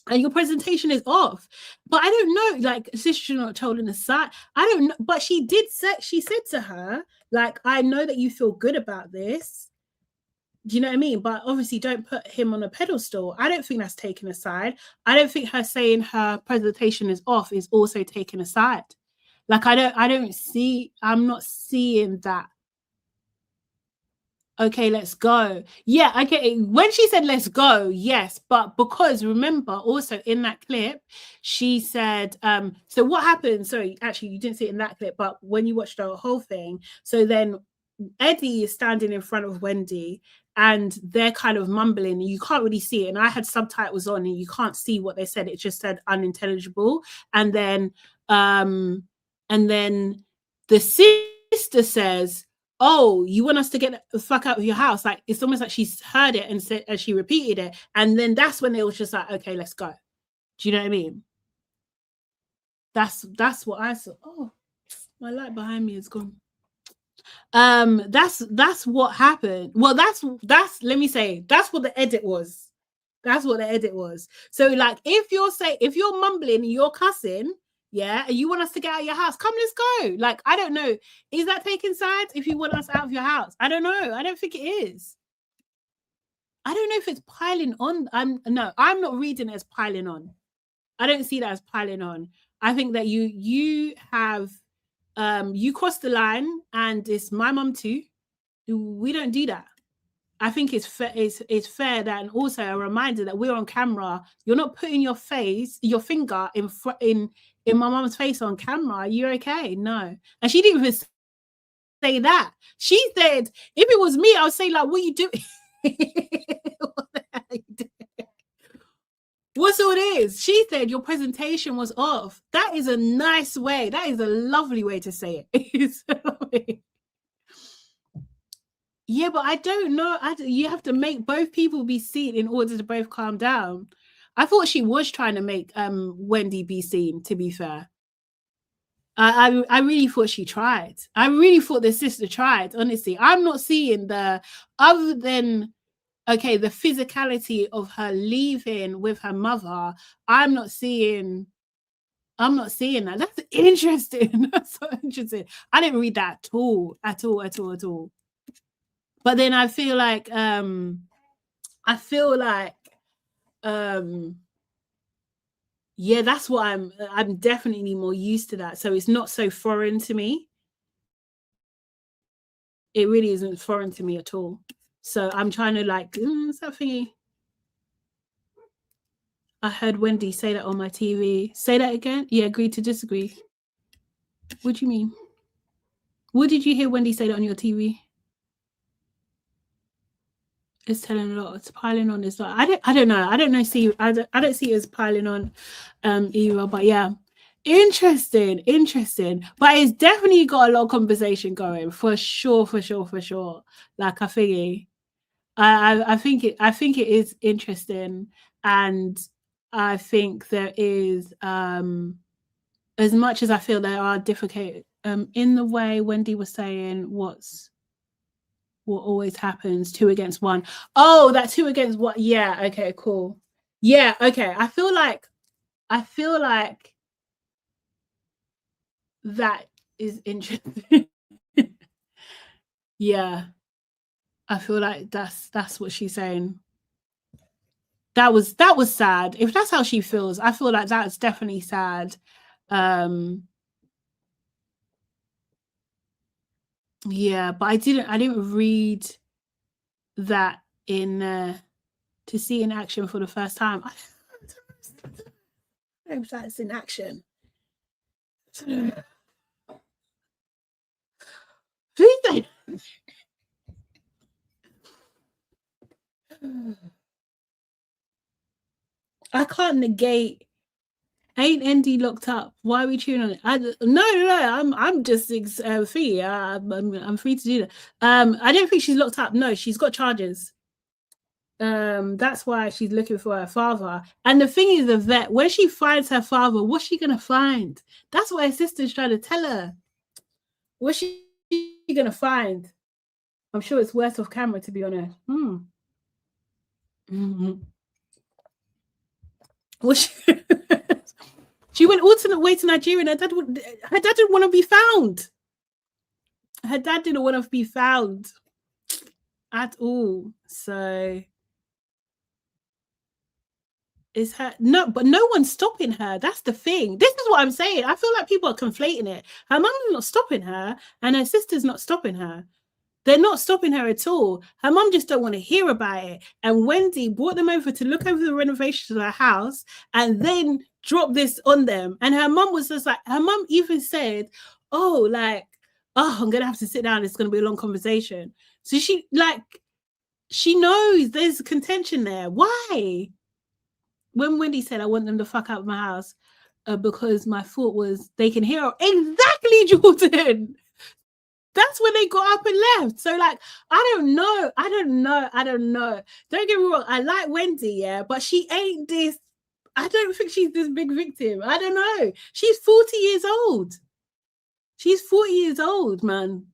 and your presentation is off. But I don't know, like, sister not told in the side. I don't know, but she said to her, like, I know that you feel good about this. Do you know what I mean? But obviously don't put him on a pedestal. I don't think that's taken aside. I don't think her saying her presentation is off is also taken aside. Like, I'm not seeing that. Okay, let's go. Yeah, I get it. When she said let's go, yes, but because remember also in that clip, she said, so what happened? Sorry, actually, you didn't see it in that clip, but when you watched the whole thing, so then Eddie is standing in front of Wendy and they're kind of mumbling. You can't really see it. And I had subtitles on and you can't see what they said. It just said unintelligible. And then the sister says, oh, you want us to get the fuck out of your house? Like, it's almost like she's heard it and said, as she repeated it. And then that's when it was just like, okay, let's go. Do you know what I mean? That's what I saw. Oh, my light behind me is gone. That's what happened. Well, that's let me say, that's what the edit was. That's what the edit was. So, like, if you're mumbling and you're cussing, yeah, and you want us to get out of your house, come, let's go. Like, I don't know. Is that taking sides if you want us out of your house? I don't know. I don't think it is. I don't know if it's piling on. I'm not reading it as piling on. I don't see that as piling on. I think that you have you crossed the line, and it's my mum too. We don't do that. I think it's fair. It's fair that, and also a reminder that we're on camera. You're not putting your finger in my mum's face on camera. Are you okay? No. And she didn't even say that. She said, if it was me, I would say, like, what are you doing? What the hell are you doing? What's all this? She said your presentation was off. That is a nice way. That is a lovely way to say it. Yeah, but I don't know. You have to make both people be seen in order to both calm down. I thought she was trying to make Wendy be seen, to be fair. I really thought she tried. I really thought the sister tried, honestly. I'm not seeing other than, okay, the physicality of her leaving with her mother. I'm not seeing that. That's interesting. That's so interesting. I didn't read that at all. But then I feel like yeah, that's what I'm definitely more used to that. So it's not so foreign to me. It really isn't foreign to me at all. So I'm trying to like, what's that thingy? I heard Wendy say that on my TV. Say that again? Yeah, agree to disagree. What do you mean? What did you hear Wendy say that on your TV? It's telling a lot. It's piling on. It's like I don't know. I don't know. I don't see it as piling on, either. But yeah, interesting. But it's definitely got a lot of conversation going for sure. Like I think it is interesting, and I think there is as much as I feel there are difficult in the way Wendy was saying what always happens, 2 against 1. Oh, that 2 against 1. Yeah, okay, cool. Yeah, okay. I feel like that is interesting. Yeah. I feel like that's what she's saying. That was sad. If that's how she feels, I feel like that's definitely sad. Yeah, but I didn't read that in to see in action for the first time. I don't know if that's in action. Please I can't negate. Ain't Andy locked up? Why are we tuning on it? No. I'm just free. I'm free to do that. I don't think she's locked up. No, she's got charges. That's why she's looking for her father. And the thing is, the vet, when she finds her father, what's she gonna find? That's what her sister's trying to tell her. What's she gonna find? I'm sure it's worse off camera, to be honest. She went alternate way to Nigeria, and her dad didn't want to be found. Her dad didn't want to be found at all. So is her but no one's stopping her. That's the thing. This is what I'm saying. I feel like people are conflating it. Her mum's not stopping her, and her sister's not stopping her. They're not stopping her at all. Her mum just don't want to hear about it. And Wendy brought them over to look over the renovations of her house and then drop this on them. And her mum was just like, her mum even said, I'm going to have to sit down. It's going to be a long conversation. So she knows there's contention there. Why? When Wendy said, I want them to fuck out of my house because my thought was they can hear her. Exactly, Jordan. That's when they got up and left. So, like, I don't know. Don't get me wrong. I like Wendy, yeah, but she ain't this. I don't think she's this big victim. I don't know. She's 40 years old. She's 40 years old, man.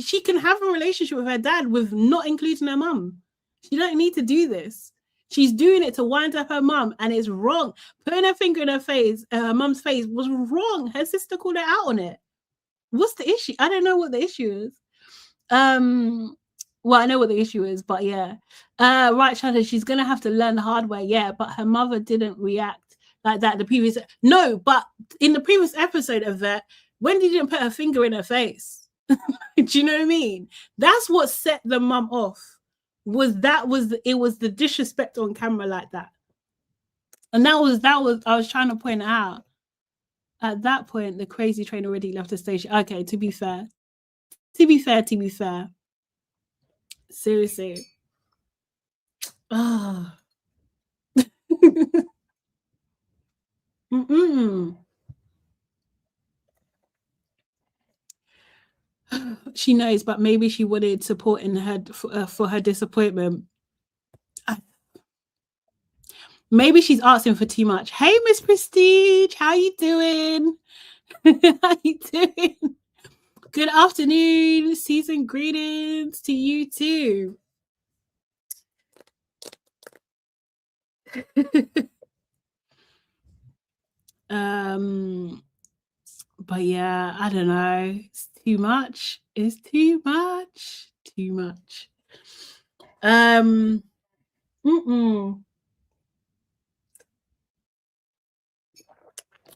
She can have a relationship with her dad with not including her mum. She don't need to do this. She's doing it to wind up her mum, and it's wrong. Putting her finger in her mum's face was wrong. Her sister called her out on it. What's the issue? I don't know what the issue is. Well, I know what the issue is, but yeah. Right, Shanta, she's gonna have to learn the hard way, yeah, but her mother didn't react like that but in the previous episode of that, Wendy didn't put her finger in her face. Do you know what I mean? That's what set the mum off. It was the disrespect on camera like that. And that was I was trying to point out. At that point, the crazy train already left the station. Okay, to be fair. To be fair. Seriously. Oh. She knows, but maybe she wanted support in her for her disappointment. Maybe she's asking for too much. Hey, Miss Prestige, how you doing? How you doing? Good afternoon. Season greetings to you too. But yeah, I don't know. It's too much. It's too much. Too much. No.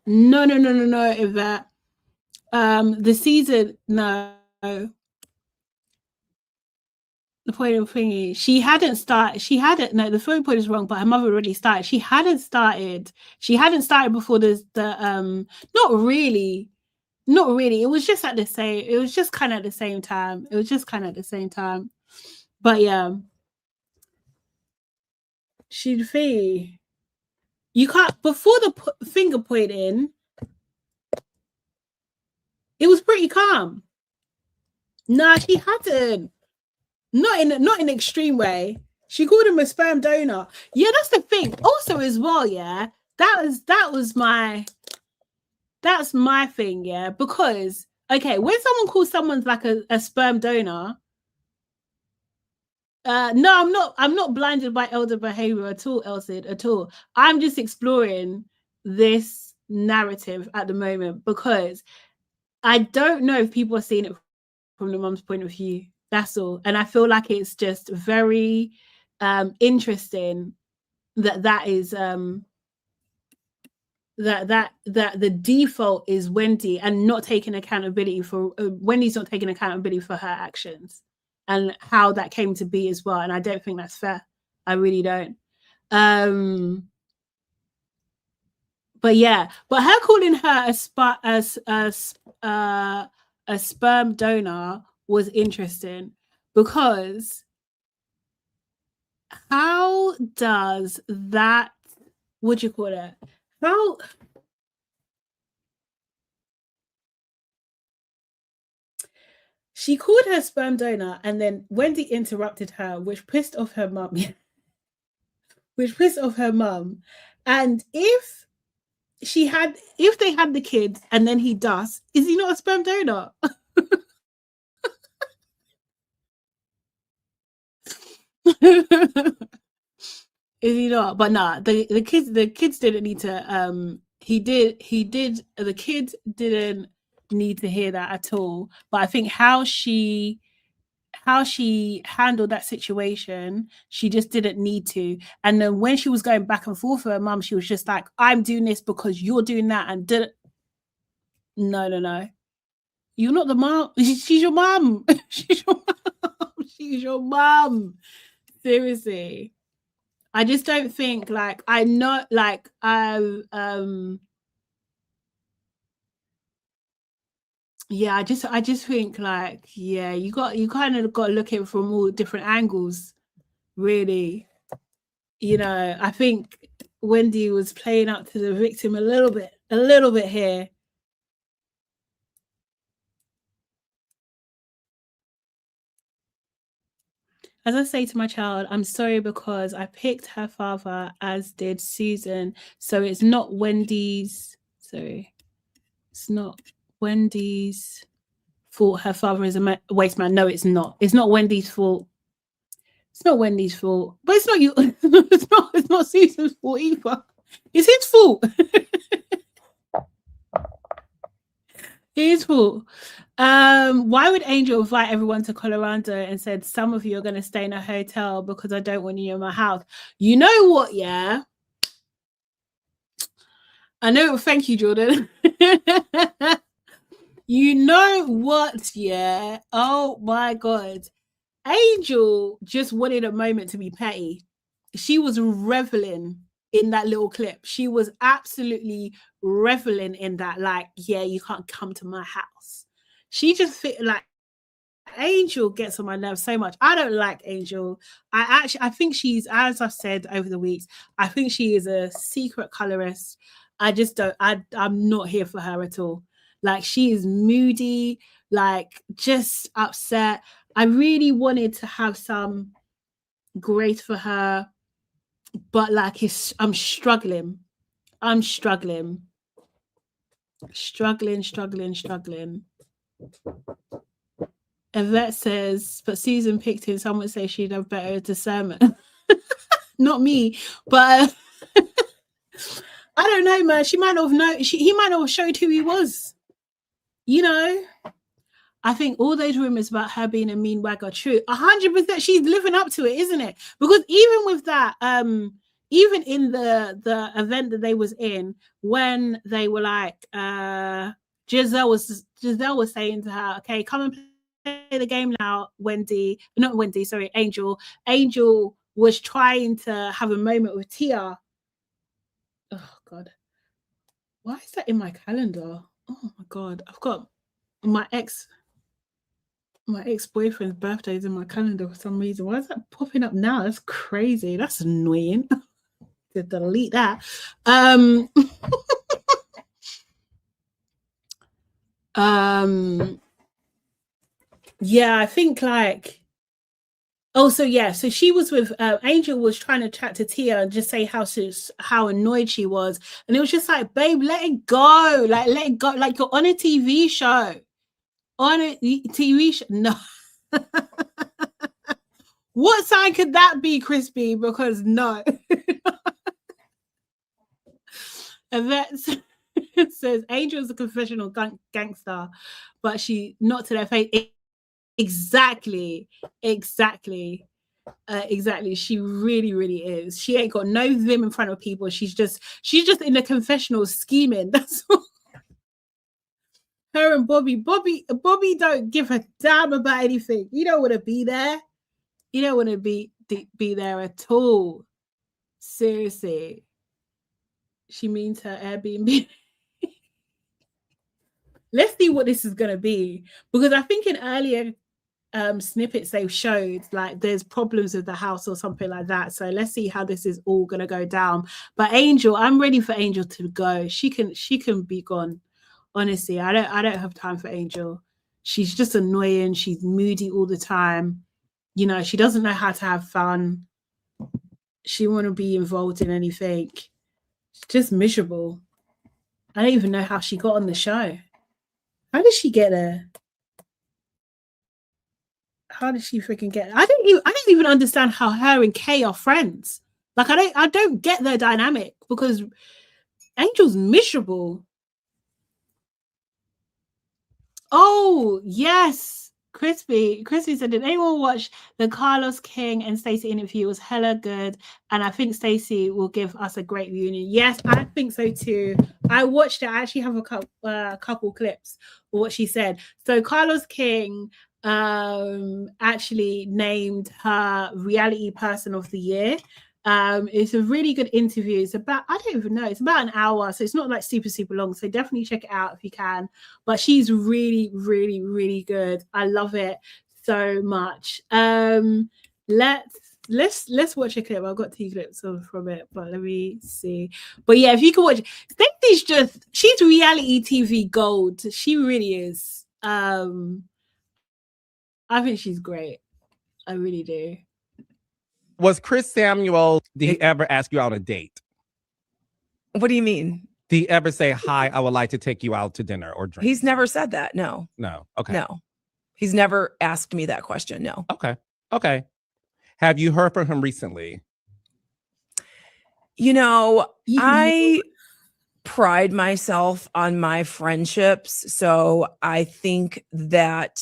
Yvette. The season, no. The point of thingy, no, the phone point is wrong, but her mother already started. She hadn't started before the not really. It was just kind of at the same time. But yeah, she'd be. You can't, before the finger pointing, it was pretty calm. Nah, she hadn't. Not in an extreme way. She called him a sperm donor. Yeah, that's the thing. Also, as well, yeah, that's my thing, yeah. Because okay, when someone calls someone like a sperm donor, no, I'm not blinded by elder behavior at all, Elsid, at all. I'm just exploring this narrative at the moment because I don't know if people are seeing it from the mom's point of view. That's all. And I feel like it's just very interesting that is that the default is Wendy and not taking accountability for Wendy's not taking accountability for her actions and how that came to be as well. And I don't think that's fair. I really don't. But yeah, but her calling her a sperm donor was interesting because how does that, what do you call it? How she called her sperm donor and then Wendy interrupted her, which pissed off her mum. And if they had the kids and then he does, is he not a sperm donor? Is he not? But nah, the kids didn't need to the kids didn't need to hear that at all. But I think how she handled that situation, she just didn't need to. And then when she was going back and forth with her mum, she was just like, I'm doing this because you're doing that, and no. You're not the mom. She's your mom. She's your mom. Seriously. I just don't think like I know like yeah, I just think like, yeah, you kind of got to look at it from all different angles, really. You know, I think Wendy was playing up to the victim a little bit here. As I say to my child, I'm sorry because I picked her father, as did Susan. So it's not Wendy's. Sorry, it's not Wendy's fault. Her father is a waste man. No, it's not. It's not Wendy's fault. It's not Wendy's fault. But it's not you. It's not Susan's fault either. It's his fault. His fault. Why would Angel invite everyone to Colorado and said some of you are going to stay in a hotel because I don't want you in my house? You know what? Yeah, I know. Thank you, Jordan. You know what? Yeah. Oh my God. Angel just wanted a moment to be petty. She was reveling in that little clip. She was absolutely reveling in that, like, yeah, you can't come to my house. She just fit like Angel gets on my nerves so much. I don't like Angel. I think she's, as I've said over the weeks, I think she is a secret colorist. I just don't, I'm not here for her at all. Like, she is moody, like just upset. I really wanted to have some grace for her, but like I'm struggling. Yvette says, but Susan picked him. Someone say she'd have better discernment. Not me, but I don't know, man. She might not have known. He might not have showed who he was. You know, I think all those rumors about her being a mean wag are true. 100%. She's living up to it, isn't it? Because even with that, even in the event that they was in, when they were like, Giselle was saying to her, okay, come and play the game now, Angel. Angel was trying to have a moment with Tia. Oh God, why is that in my calendar? Oh my God, I've got my ex-boyfriend's birthday is in my calendar for some reason. Why is that popping up now? That's crazy. That's annoying. To delete that. Yeah, I think like, so she was with Angel was trying to chat to Tia and just say how annoyed she was, and it was just like, babe, let it go, like you're on a TV show, no. What sign could that be, Crispy? Because no. And that says Angel's a confessional gangster, but she not to their face. Exactly. She really, really is. She ain't got no vim in front of people. She's just in the confessional scheming. That's all. Her and Bobby don't give a damn about anything. You don't want to be there. You don't want to be there at all. Seriously. She means her Airbnb. Let's see what this is going to be. Because I think in earlier snippets they've showed like there's problems with the house or something like that. So let's see how this is all going to go down. But Angel, I'm ready for Angel to go. She can be gone. Honestly, I don't have time for Angel. She's just annoying. She's moody all the time. You know, she doesn't know how to have fun. She want to be involved in anything. She's just miserable. I don't even know how she got on the show. How did she get there? How did she freaking get there? I don't even understand how her and Kay are friends. Like I don't get their dynamic because Angel's miserable. Oh, yes. Crispy said, did anyone watch the Carlos King and Stacey interview? It was hella good. And I think Stacey will give us a great reunion. Yes, I think so too. I watched it. I actually have a couple clips of what she said. So Carlos King actually named her reality person of the year. It's a really good interview. It's about, I don't even know, it's about an hour, so it's not like super long, so definitely check it out if you can. But she's really, really, really good. I love it so much. Let's watch a clip. I've got 2 clips from it, but let me see. But yeah, if you can watch, she's reality TV gold. She really is. I think she's great. I really do. Was Chris Samuel, did he ever ask you out on a date? What do you mean? Did he ever say, hi, I would like to take you out to dinner or drink? He's never said that, no. No, okay. No. He's never asked me that question, no. Okay. Have you heard from him recently? You know, I pride myself on my friendships, so I think that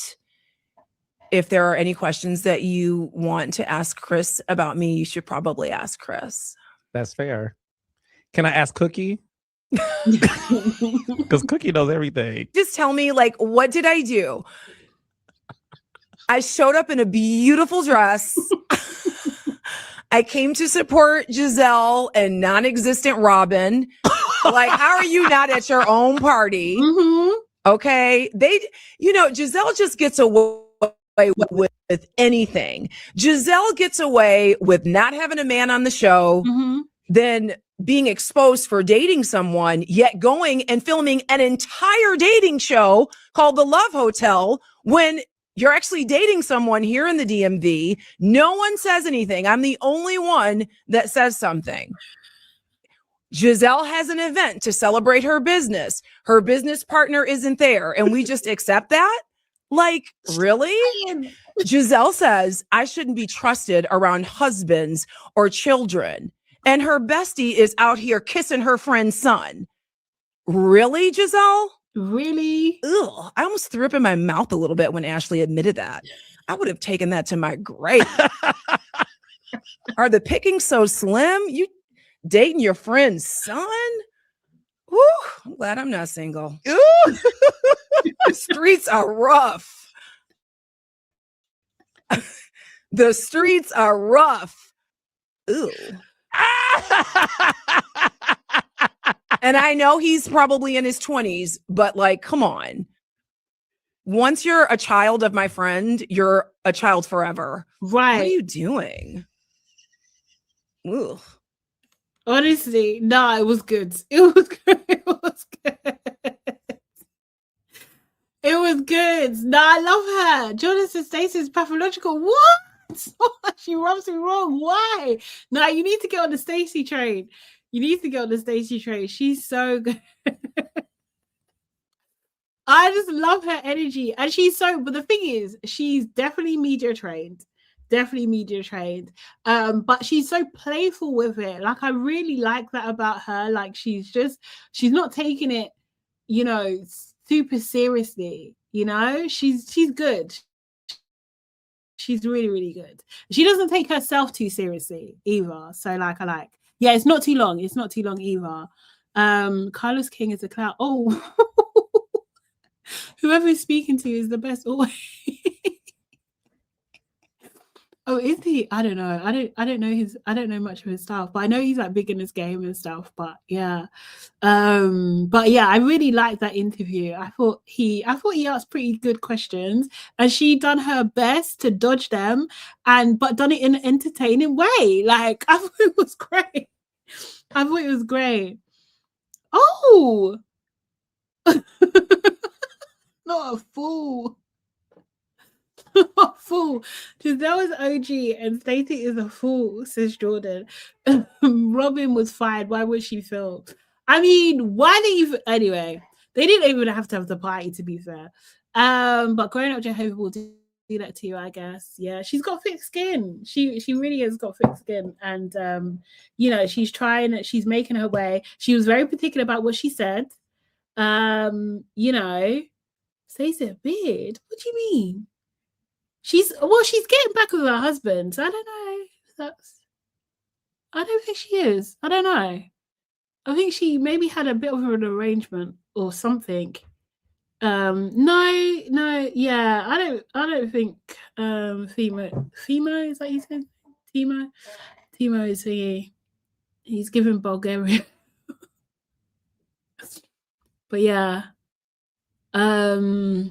if there are any questions that you want to ask Chris about me, you should probably ask Chris. That's fair. Can I ask Cookie? Because Cookie knows everything. Just tell me, like, what did I do? I showed up in a beautiful dress. I came to support Giselle and non-existent Robin. Like, how are you not at your own party? Mm-hmm. Okay. Giselle just gets away away with anything. Giselle gets away with not having a man on the show, then being exposed for dating someone, yet going and filming an entire dating show called The Love Hotel when you're actually dating someone here in the DMV. No one says anything. I'm the only one that says something. Giselle has an event to celebrate her business. Her business partner isn't there, and we just accept that? Like, really? Giselle says, I shouldn't be trusted around husbands or children. And her bestie is out here kissing her friend's son. Really, Giselle? Really? Ugh, I almost threw up in my mouth a little bit when Ashley admitted that. I would have taken that to my grave. Are the pickings so slim? You dating your friend's son? Woo, I'm glad I'm not single. The streets are rough. The streets are rough. Ooh. And I know he's probably in his 20s, but like, come on. Once you're a child of my friend, you're a child forever. Right. What are you doing? Ooh. Honestly, no, it was good. It was good. It was good. It was good. No, I love her. Jonathan Stacey's pathological. What? She rubs me wrong. Why? No, you need to get on the Stacey train. You need to get on the Stacey train. She's so good. I just love her energy. And but the thing is, she's definitely media trained. But she's so playful with it. Like, I really like that about her. Like, she's not taking it, super seriously. She's good. She's really, really good. She doesn't take herself too seriously either. So like, yeah, it's not too long. It's not too long either. Carlos King is a clown. Oh, whoever's speaking to you is the best always. Oh, is he? I don't know. I don't know much of his stuff, but I know he's like big in his game and stuff. But yeah. But yeah, I really liked that interview. I thought he asked pretty good questions, and she done her best to dodge them but done it in an entertaining way. Like, I thought it was great. Oh, not a fool. A fool. Giselle is OG and Stacey is a fool, says Jordan. Robin was fired. Why would she film? I mean, why did you? Anyway, they didn't even have to have the party, to be fair. But Growing Up Jehovah will do that to you, I guess. Yeah, she's got thick skin. She really has got thick skin, and she's trying. She's making her way. She was very particular about what she said. Stacey a beard. What do you mean? She's getting back with her husband. So I don't know. I don't think she is. I don't know. I think she maybe had a bit of an arrangement or something. No, yeah. I don't think Fimo, is that his name? Timo is he's giving Bulgaria. But yeah. Yeah,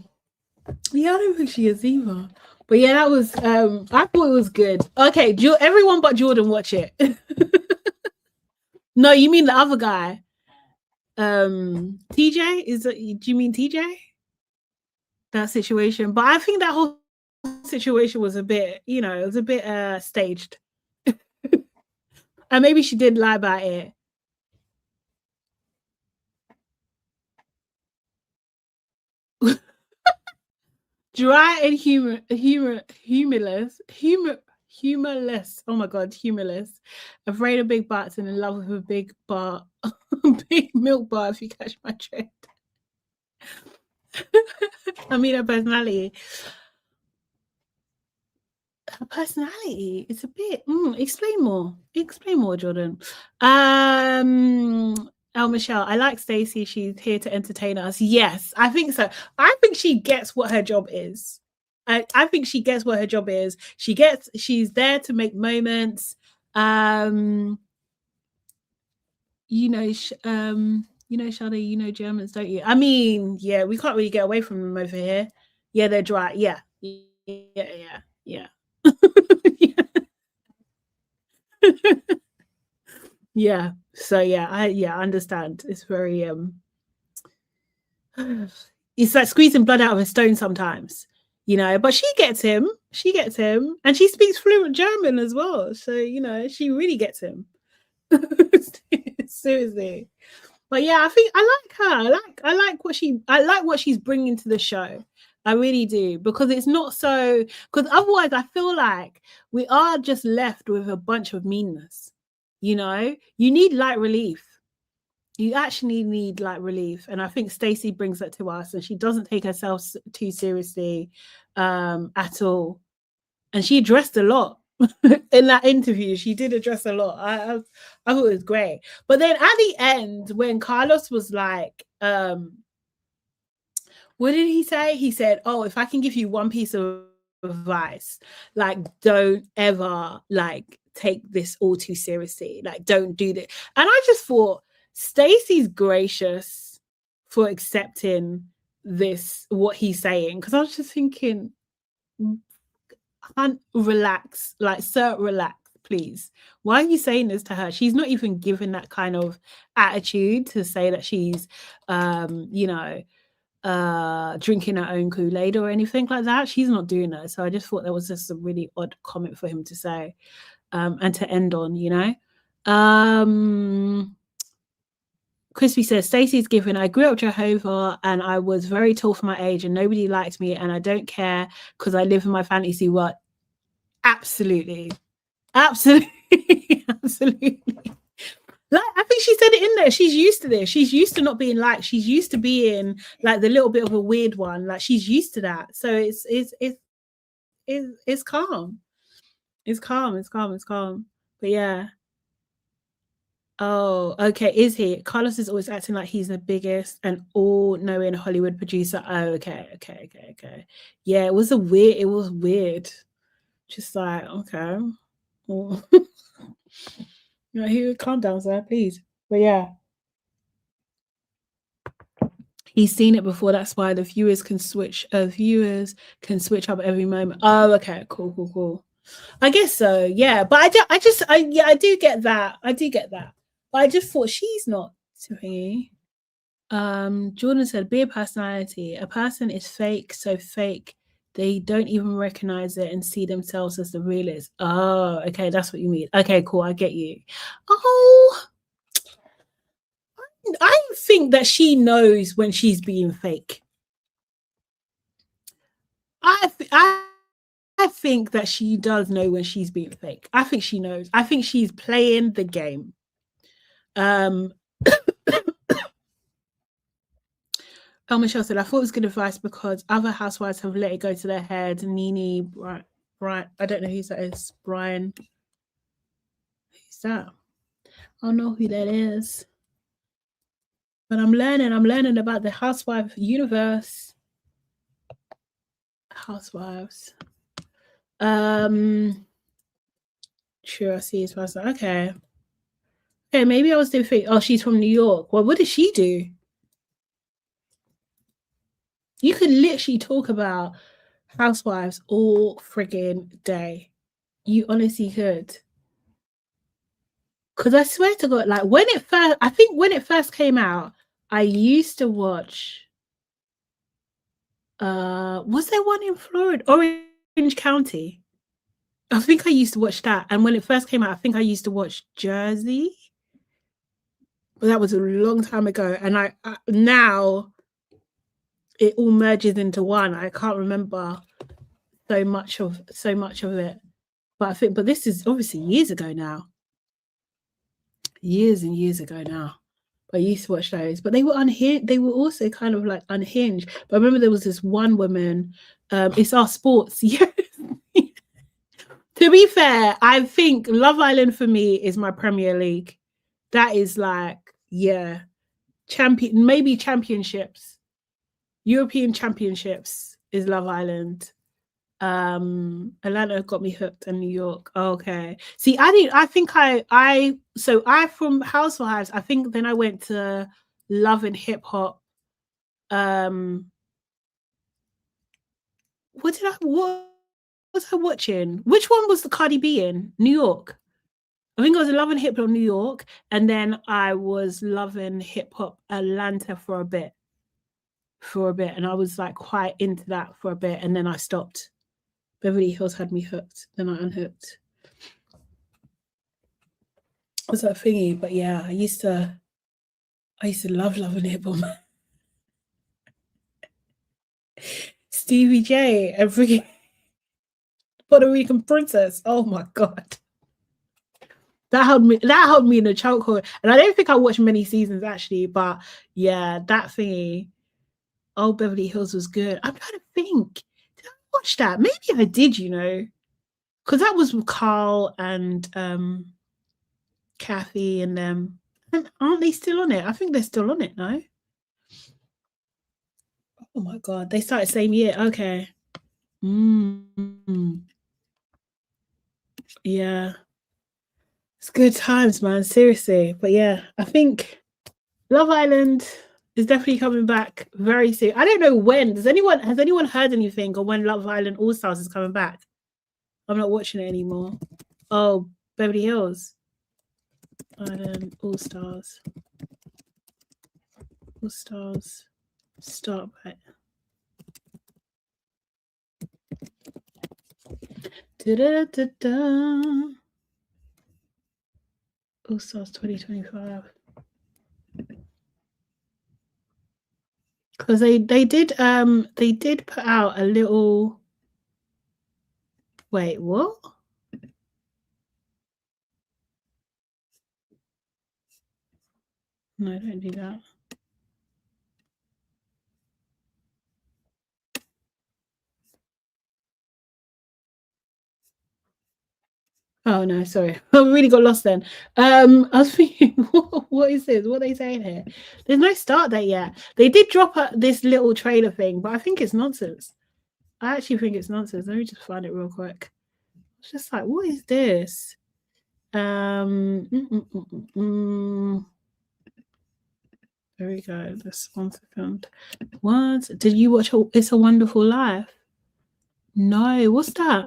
I don't think she is either. But yeah, that was I thought it was good. Okay, everyone but Jordan watch it. No, you mean the other guy. TJ? Do you mean TJ? That situation. But I think that whole situation was a bit, staged. And maybe she did lie about it. Dry and humorless. Oh my god, humorless. Afraid of big butts and in love with a big bar, big milk bar. If you catch my drift. I mean, her personality. It's a bit. Explain more, Jordan. Michelle, I like Stacey. She's here to entertain us. Yes, I think so. I think she gets what her job is. I think she gets what her job is. She's there to make moments. Shadi, Germans, don't you? I mean, yeah, we can't really get away from them over here. Yeah, they're dry. Yeah. Yeah. Yeah. So yeah, I understand. It's very it's like squeezing blood out of a stone sometimes, but she gets him. And she speaks fluent German as well. So, she really gets him. Seriously. But yeah, I think I like her. I like what she's bringing to the show. I really do, because it's not so, because otherwise I feel like we are just left with a bunch of meanness. You need light relief. You actually need light relief, and I think Stacey brings that to us, and she doesn't take herself too seriously at all. And she addressed a lot in that interview. She did address a lot. I thought it was great. But then at the end, when Carlos was like, what did he say? He said, "Oh, if I can give you one piece of advice, like, don't ever like take this all too seriously. Like, don't do that." And I just thought, Stacey's gracious for accepting this, what he's saying, because I was just thinking, relax, like, sir, relax, please. Why are you saying this to her? She's not even given that kind of attitude to say that she's drinking her own Kool-Aid or anything like that. She's not doing that. So I just thought that was just a really odd comment for him to say, and to end on. Crispy says, Stacey's given, I grew up Jehovah and I was very tall for my age and nobody liked me and I don't care because I live in my fantasy world. Absolutely. Absolutely. Absolutely. Like, I think she said it in there. She's used to this. She's used to not being liked. She's used to being like the little bit of a weird one. Like, she's used to that. So it's calm. It's calm. But yeah. Oh, okay. Is he? Carlos is always acting like he's the biggest and all-knowing Hollywood producer. Oh, okay. Yeah, it was weird. Just like, okay. Oh. He would calm down, sir, please. But yeah. He's seen it before. That's why the viewers can switch up every moment. Oh, okay. Cool. I guess so. Yeah. But I do get that. But I just thought she's not to me. Jordan said, be a personality. A person is fake, so fake they don't even recognize it and see themselves as the realist. Oh, okay, that's what you mean. Okay, cool, I get you. Oh, I think that she knows when she's being fake. I think that she does know when she's being fake. I think she knows. I think she's playing the game. Oh, Michelle said, I thought it was good advice because other housewives have let it go to their head. Nene, Brian, I don't know who that is. Brian. Who's that? I don't know who that is. But I'm learning about the housewife universe. Housewives. Sure, I see his person. Okay, maybe I was thinking, oh, she's from New York. Well, what did she do? You could literally talk about housewives all friggin' day. You honestly could. Because I swear to God, like when it first came out, I used to watch. Was there one in Florida? Orange County. I think I used to watch that. And when it first came out, I think I used to watch Jersey. But that was a long time ago. And I now it all merges into one. I can't remember so much of it. But this is obviously years ago now. Years and years ago now. I used to watch those, but they were unhinged. They were also kind of like unhinged. But I remember there was this one woman. It's Our Sports. Yeah. To be fair, I think Love Island for me is my Premier League. That is like, yeah, maybe championships, European championships is Love Island. Atlanta got me hooked, and New York. Okay. See, so from Housewives, I think then I went to Love and Hip Hop. What was I watching? Which one was the Cardi B in? New York. I think I was loving hip hop New York, and then I was loving hip hop Atlanta for a bit, and I was like quite into that for a bit, and then I stopped. Beverly Hills had me hooked. Then I unhooked. Was that thingy? But yeah, I used to love loving hip hop. Stevie J and freaking Puerto Rican Princess. Oh my god. That held me in a chokehold. And I don't think I watched many seasons actually, but yeah, that thingy. Oh, Beverly Hills was good. I'm trying to think. Did I watch that? Maybe I did, you know. Because that was with Carl and Kathy and them. And aren't they still on it? I think they're still on it, no? Oh my god, they started same year. Okay. Yeah. It's good times, man. Seriously. But yeah, I think Love Island is definitely coming back very soon. I don't know when. Has anyone heard anything on when Love Island All Stars is coming back? I'm not watching it anymore. Oh, Beverly Hills. Island All Stars. All Stars. Start back. Da-da-da-da. All Stars 2025. Because they did put out a little. Wait, what? No, don't do that. Oh no, sorry. I really got lost then. I was thinking, what is this? What are they saying here? There's no start date yet. They did drop this little trailer thing, but I think it's nonsense. I actually think it's nonsense. Let me just find it real quick. It's just like, what is this? There we go. Just 1 second. What? Did you watch It's a Wonderful Life? No. What's that?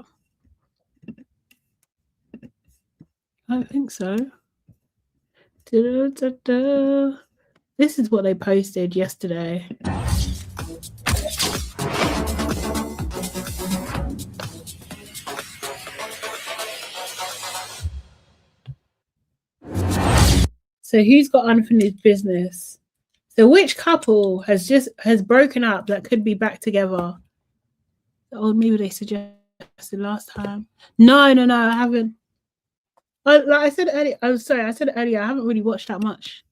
I don't think so. This is what they posted yesterday. So who's got unfinished business? So which couple has broken up that could be back together? Or maybe they suggested last time. No, I haven't. Like I said earlier, I said earlier, I haven't really watched that much.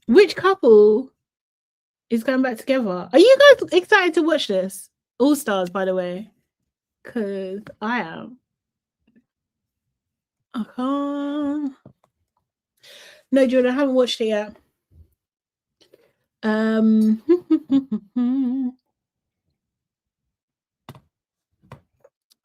Which couple is going back together? Are you guys excited to watch this? All Stars, by the way. Because I am. I can't. No, Jordan, I haven't watched it yet.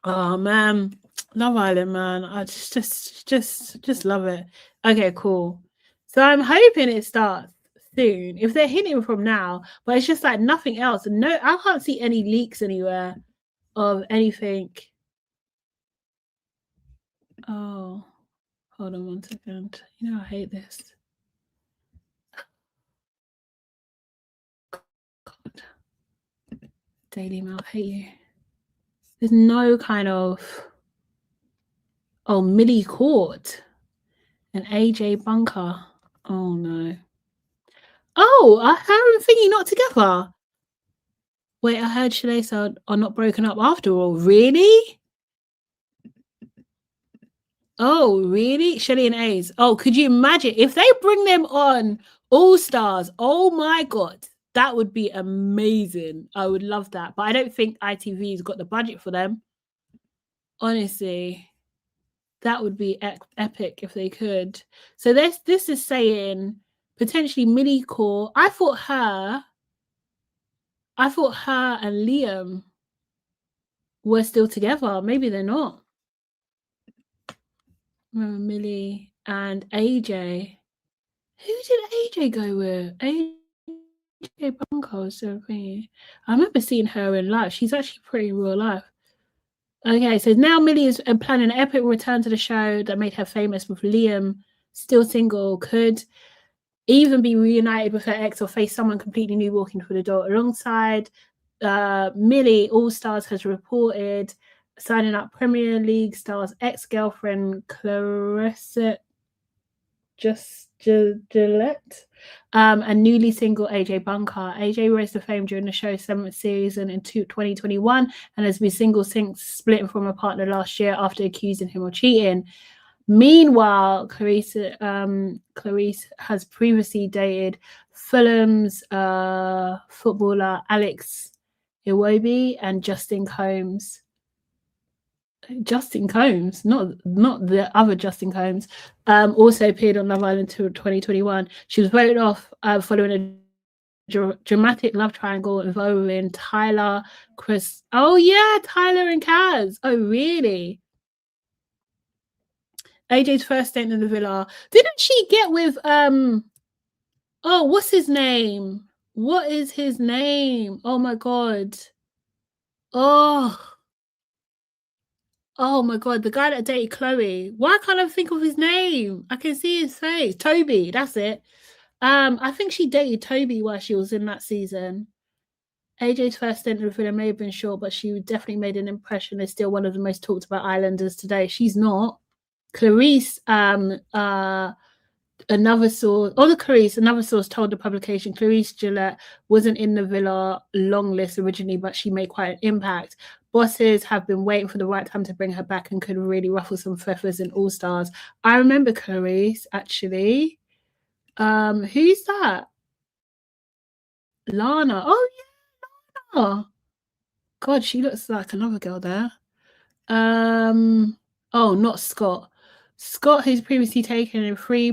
Oh man, Love Island, man. I just love it. Okay, cool. So I'm hoping it starts soon. If they're hinting from now, but it's just like nothing else. No, I can't see any leaks anywhere of anything. Oh, hold on 1 second. You know I hate this. God. Daily Mail, I hate you. There's no kind of Millie Court and AJ Bunker. Oh no. Oh, I heard thingy not together. Wait, I heard Shalesa are not broken up after all. Really? Oh, really? Shelly and A's. Oh, could you imagine if they bring them on All Stars? Oh my god, that would be amazing. I would love that, but I don't think ITV's got the budget for them. Honestly, that would be epic if they could. So this is saying potentially Millie Core. I thought her and Liam were still together. Maybe they're not. Remember Millie and AJ. Who did AJ go with? AJ Bunko is so thingy. I remember seeing her in life. She's actually pretty real life. Okay, so now Millie is planning an epic return to the show that made her famous with Liam, still single, could even be reunited with her ex or face someone completely new walking through the door. Alongside Millie, All Stars has reported signing up Premier League stars ex-girlfriend Clarissa Gillette and newly single AJ Bunker. AJ rose to fame during the show's 7th season in 2021 and has been single since splitting from a partner last year after accusing him of cheating. Meanwhile, Clarice has previously dated Fulham's footballer Alex Iwobi and Justin Combs. Justin Combs, not the other Justin Combs, also appeared on Love Island until 2021. She was voted off following a dramatic love triangle involving Tyler, Chris. Oh yeah, Tyler and Kaz. Oh really? AJ's first stint in the villa. Didn't she get with oh, what's his name? What is his name? Oh my god. Oh my god, the guy that dated Chloe. Why can't I think of his name? I can see his face. Toby, that's it. I think she dated Toby while she was in that season. AJ's first stint in the villa may have been short, but she definitely made an impression. Is still one of the most talked about islanders today. She's not. Clarice, another source told the publication Clarice Gillette wasn't in the villa long list originally, but she made quite an impact. Bosses have been waiting for the right time to bring her back and could really ruffle some feathers in All Stars. I remember Clarice, actually. Who's that? Lana. Oh yeah, Lana. God, she looks like another girl there. Oh, not Scott. Scott, who's previously taken in three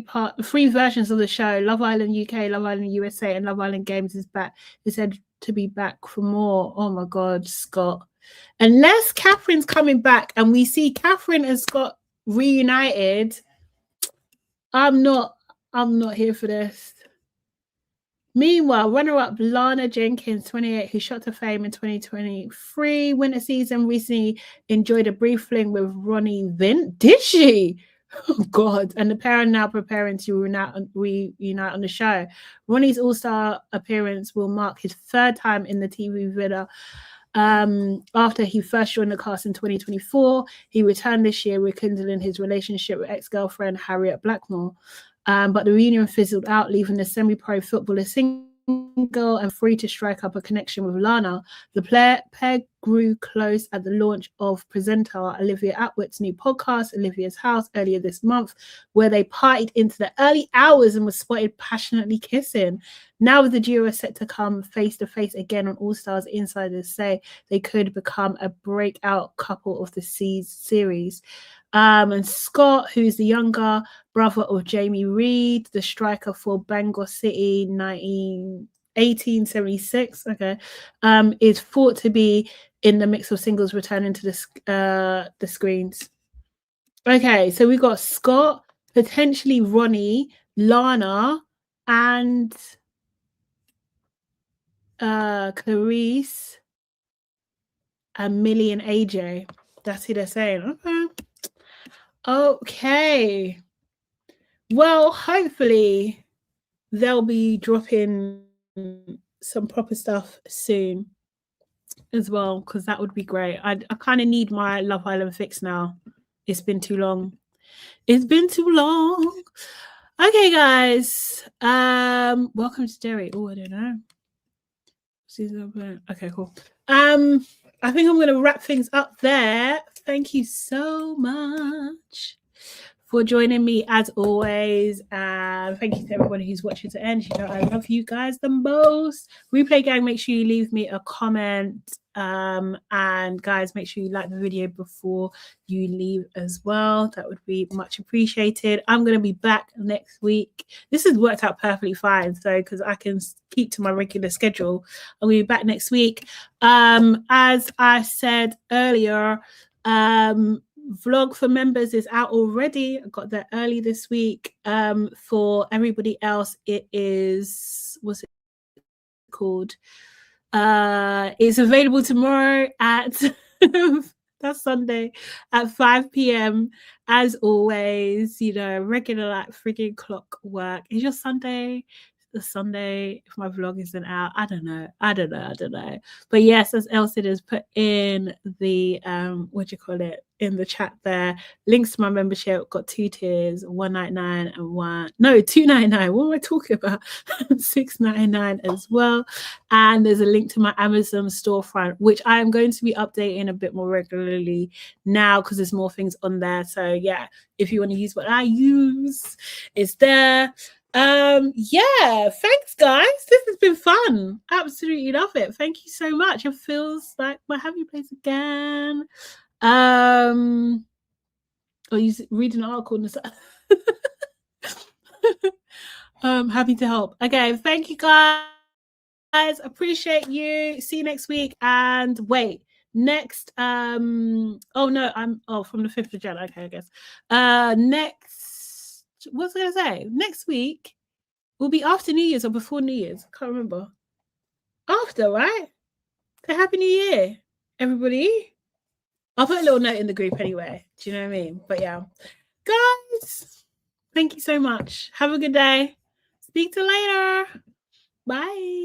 versions of the show, Love Island UK, Love Island USA, and Love Island Games, is said to be back for more. Oh my God, Scott. Unless Catherine's coming back and we see Catherine and Scott reunited, I'm not here for this. Meanwhile, runner-up Lana Jenkins, 28, who shot to fame in 2023 winter season, recently enjoyed a brief fling with Ronnie Vint. Did she? Oh, God. And the pair are now preparing to reunite on the show. Ronnie's all-star appearance will mark his third time in the TV villa. After he first joined the cast in 2024, he returned this year, rekindling his relationship with ex-girlfriend Harriet Blackmore. But the reunion fizzled out, leaving the semi-pro footballer single and free to strike up a connection with Lana. The pair grew close at the launch of presenter Olivia Atwood's new podcast, Olivia's House, earlier this month, where they partied into the early hours and were spotted passionately kissing. Now with the duo set to come face-to-face again on All Stars, insiders say they could become a breakout couple of the series. And Scott, who's the younger brother of Jamie Reed, the striker for Bangor City 1876, is thought to be in the mix of singles returning to the screens. Okay, so we got Scott, potentially Ronnie, Lana, and Clarice, and Millie and AJ. That's who they're saying. Okay. Well, hopefully they'll be dropping some proper stuff soon as well, because that would be great. I kind of need my Love Island fix now. It's been too long. It's been too long. Okay, guys. Welcome to Derry. Oh, I don't know. Okay, cool. I think I'm going to wrap things up there. Thank you so much for joining me as always. Thank you to everybody who's watching to end. You know, I love you guys the most. Replay gang, make sure you leave me a comment. And guys, make sure you like the video before you leave as well. That would be much appreciated. I'm going to be back next week. This has worked out perfectly fine, so because I can keep to my regular schedule. I'll be back next week. As I said earlier, vlog for members is out already. I got that early this week. For everybody else, it is, was it called. It's available tomorrow at that's Sunday at 5 p.m. As always, you know, regular like freaking clockwork. Is your Sunday the Sunday if my vlog isn't out? I don't know. But yes, as Elsie has put in the in the chat there, links to my membership. Got 2 tiers, $199 and $299. What am I talking about? $699 as well. And there's a link to my Amazon storefront, which I am going to be updating a bit more regularly now because there's more things on there. So yeah, if you want to use what I use, it's there. Yeah, thanks guys. This has been fun. Absolutely love it. Thank you so much. It feels like my happy place again. Oh, you reading an article and happy to help. Okay, thank you guys. Appreciate you. See you next week. And wait, next from the 5th of January. Okay, I guess. Next, what's I gonna say? Next week will be after New Year's or before New Year's. Can't remember. After, right? So happy New Year, everybody. I'll put a little note in the group anyway. Do you know what I mean? But yeah, guys, thank you so much. Have a good day. Speak to you later. Bye.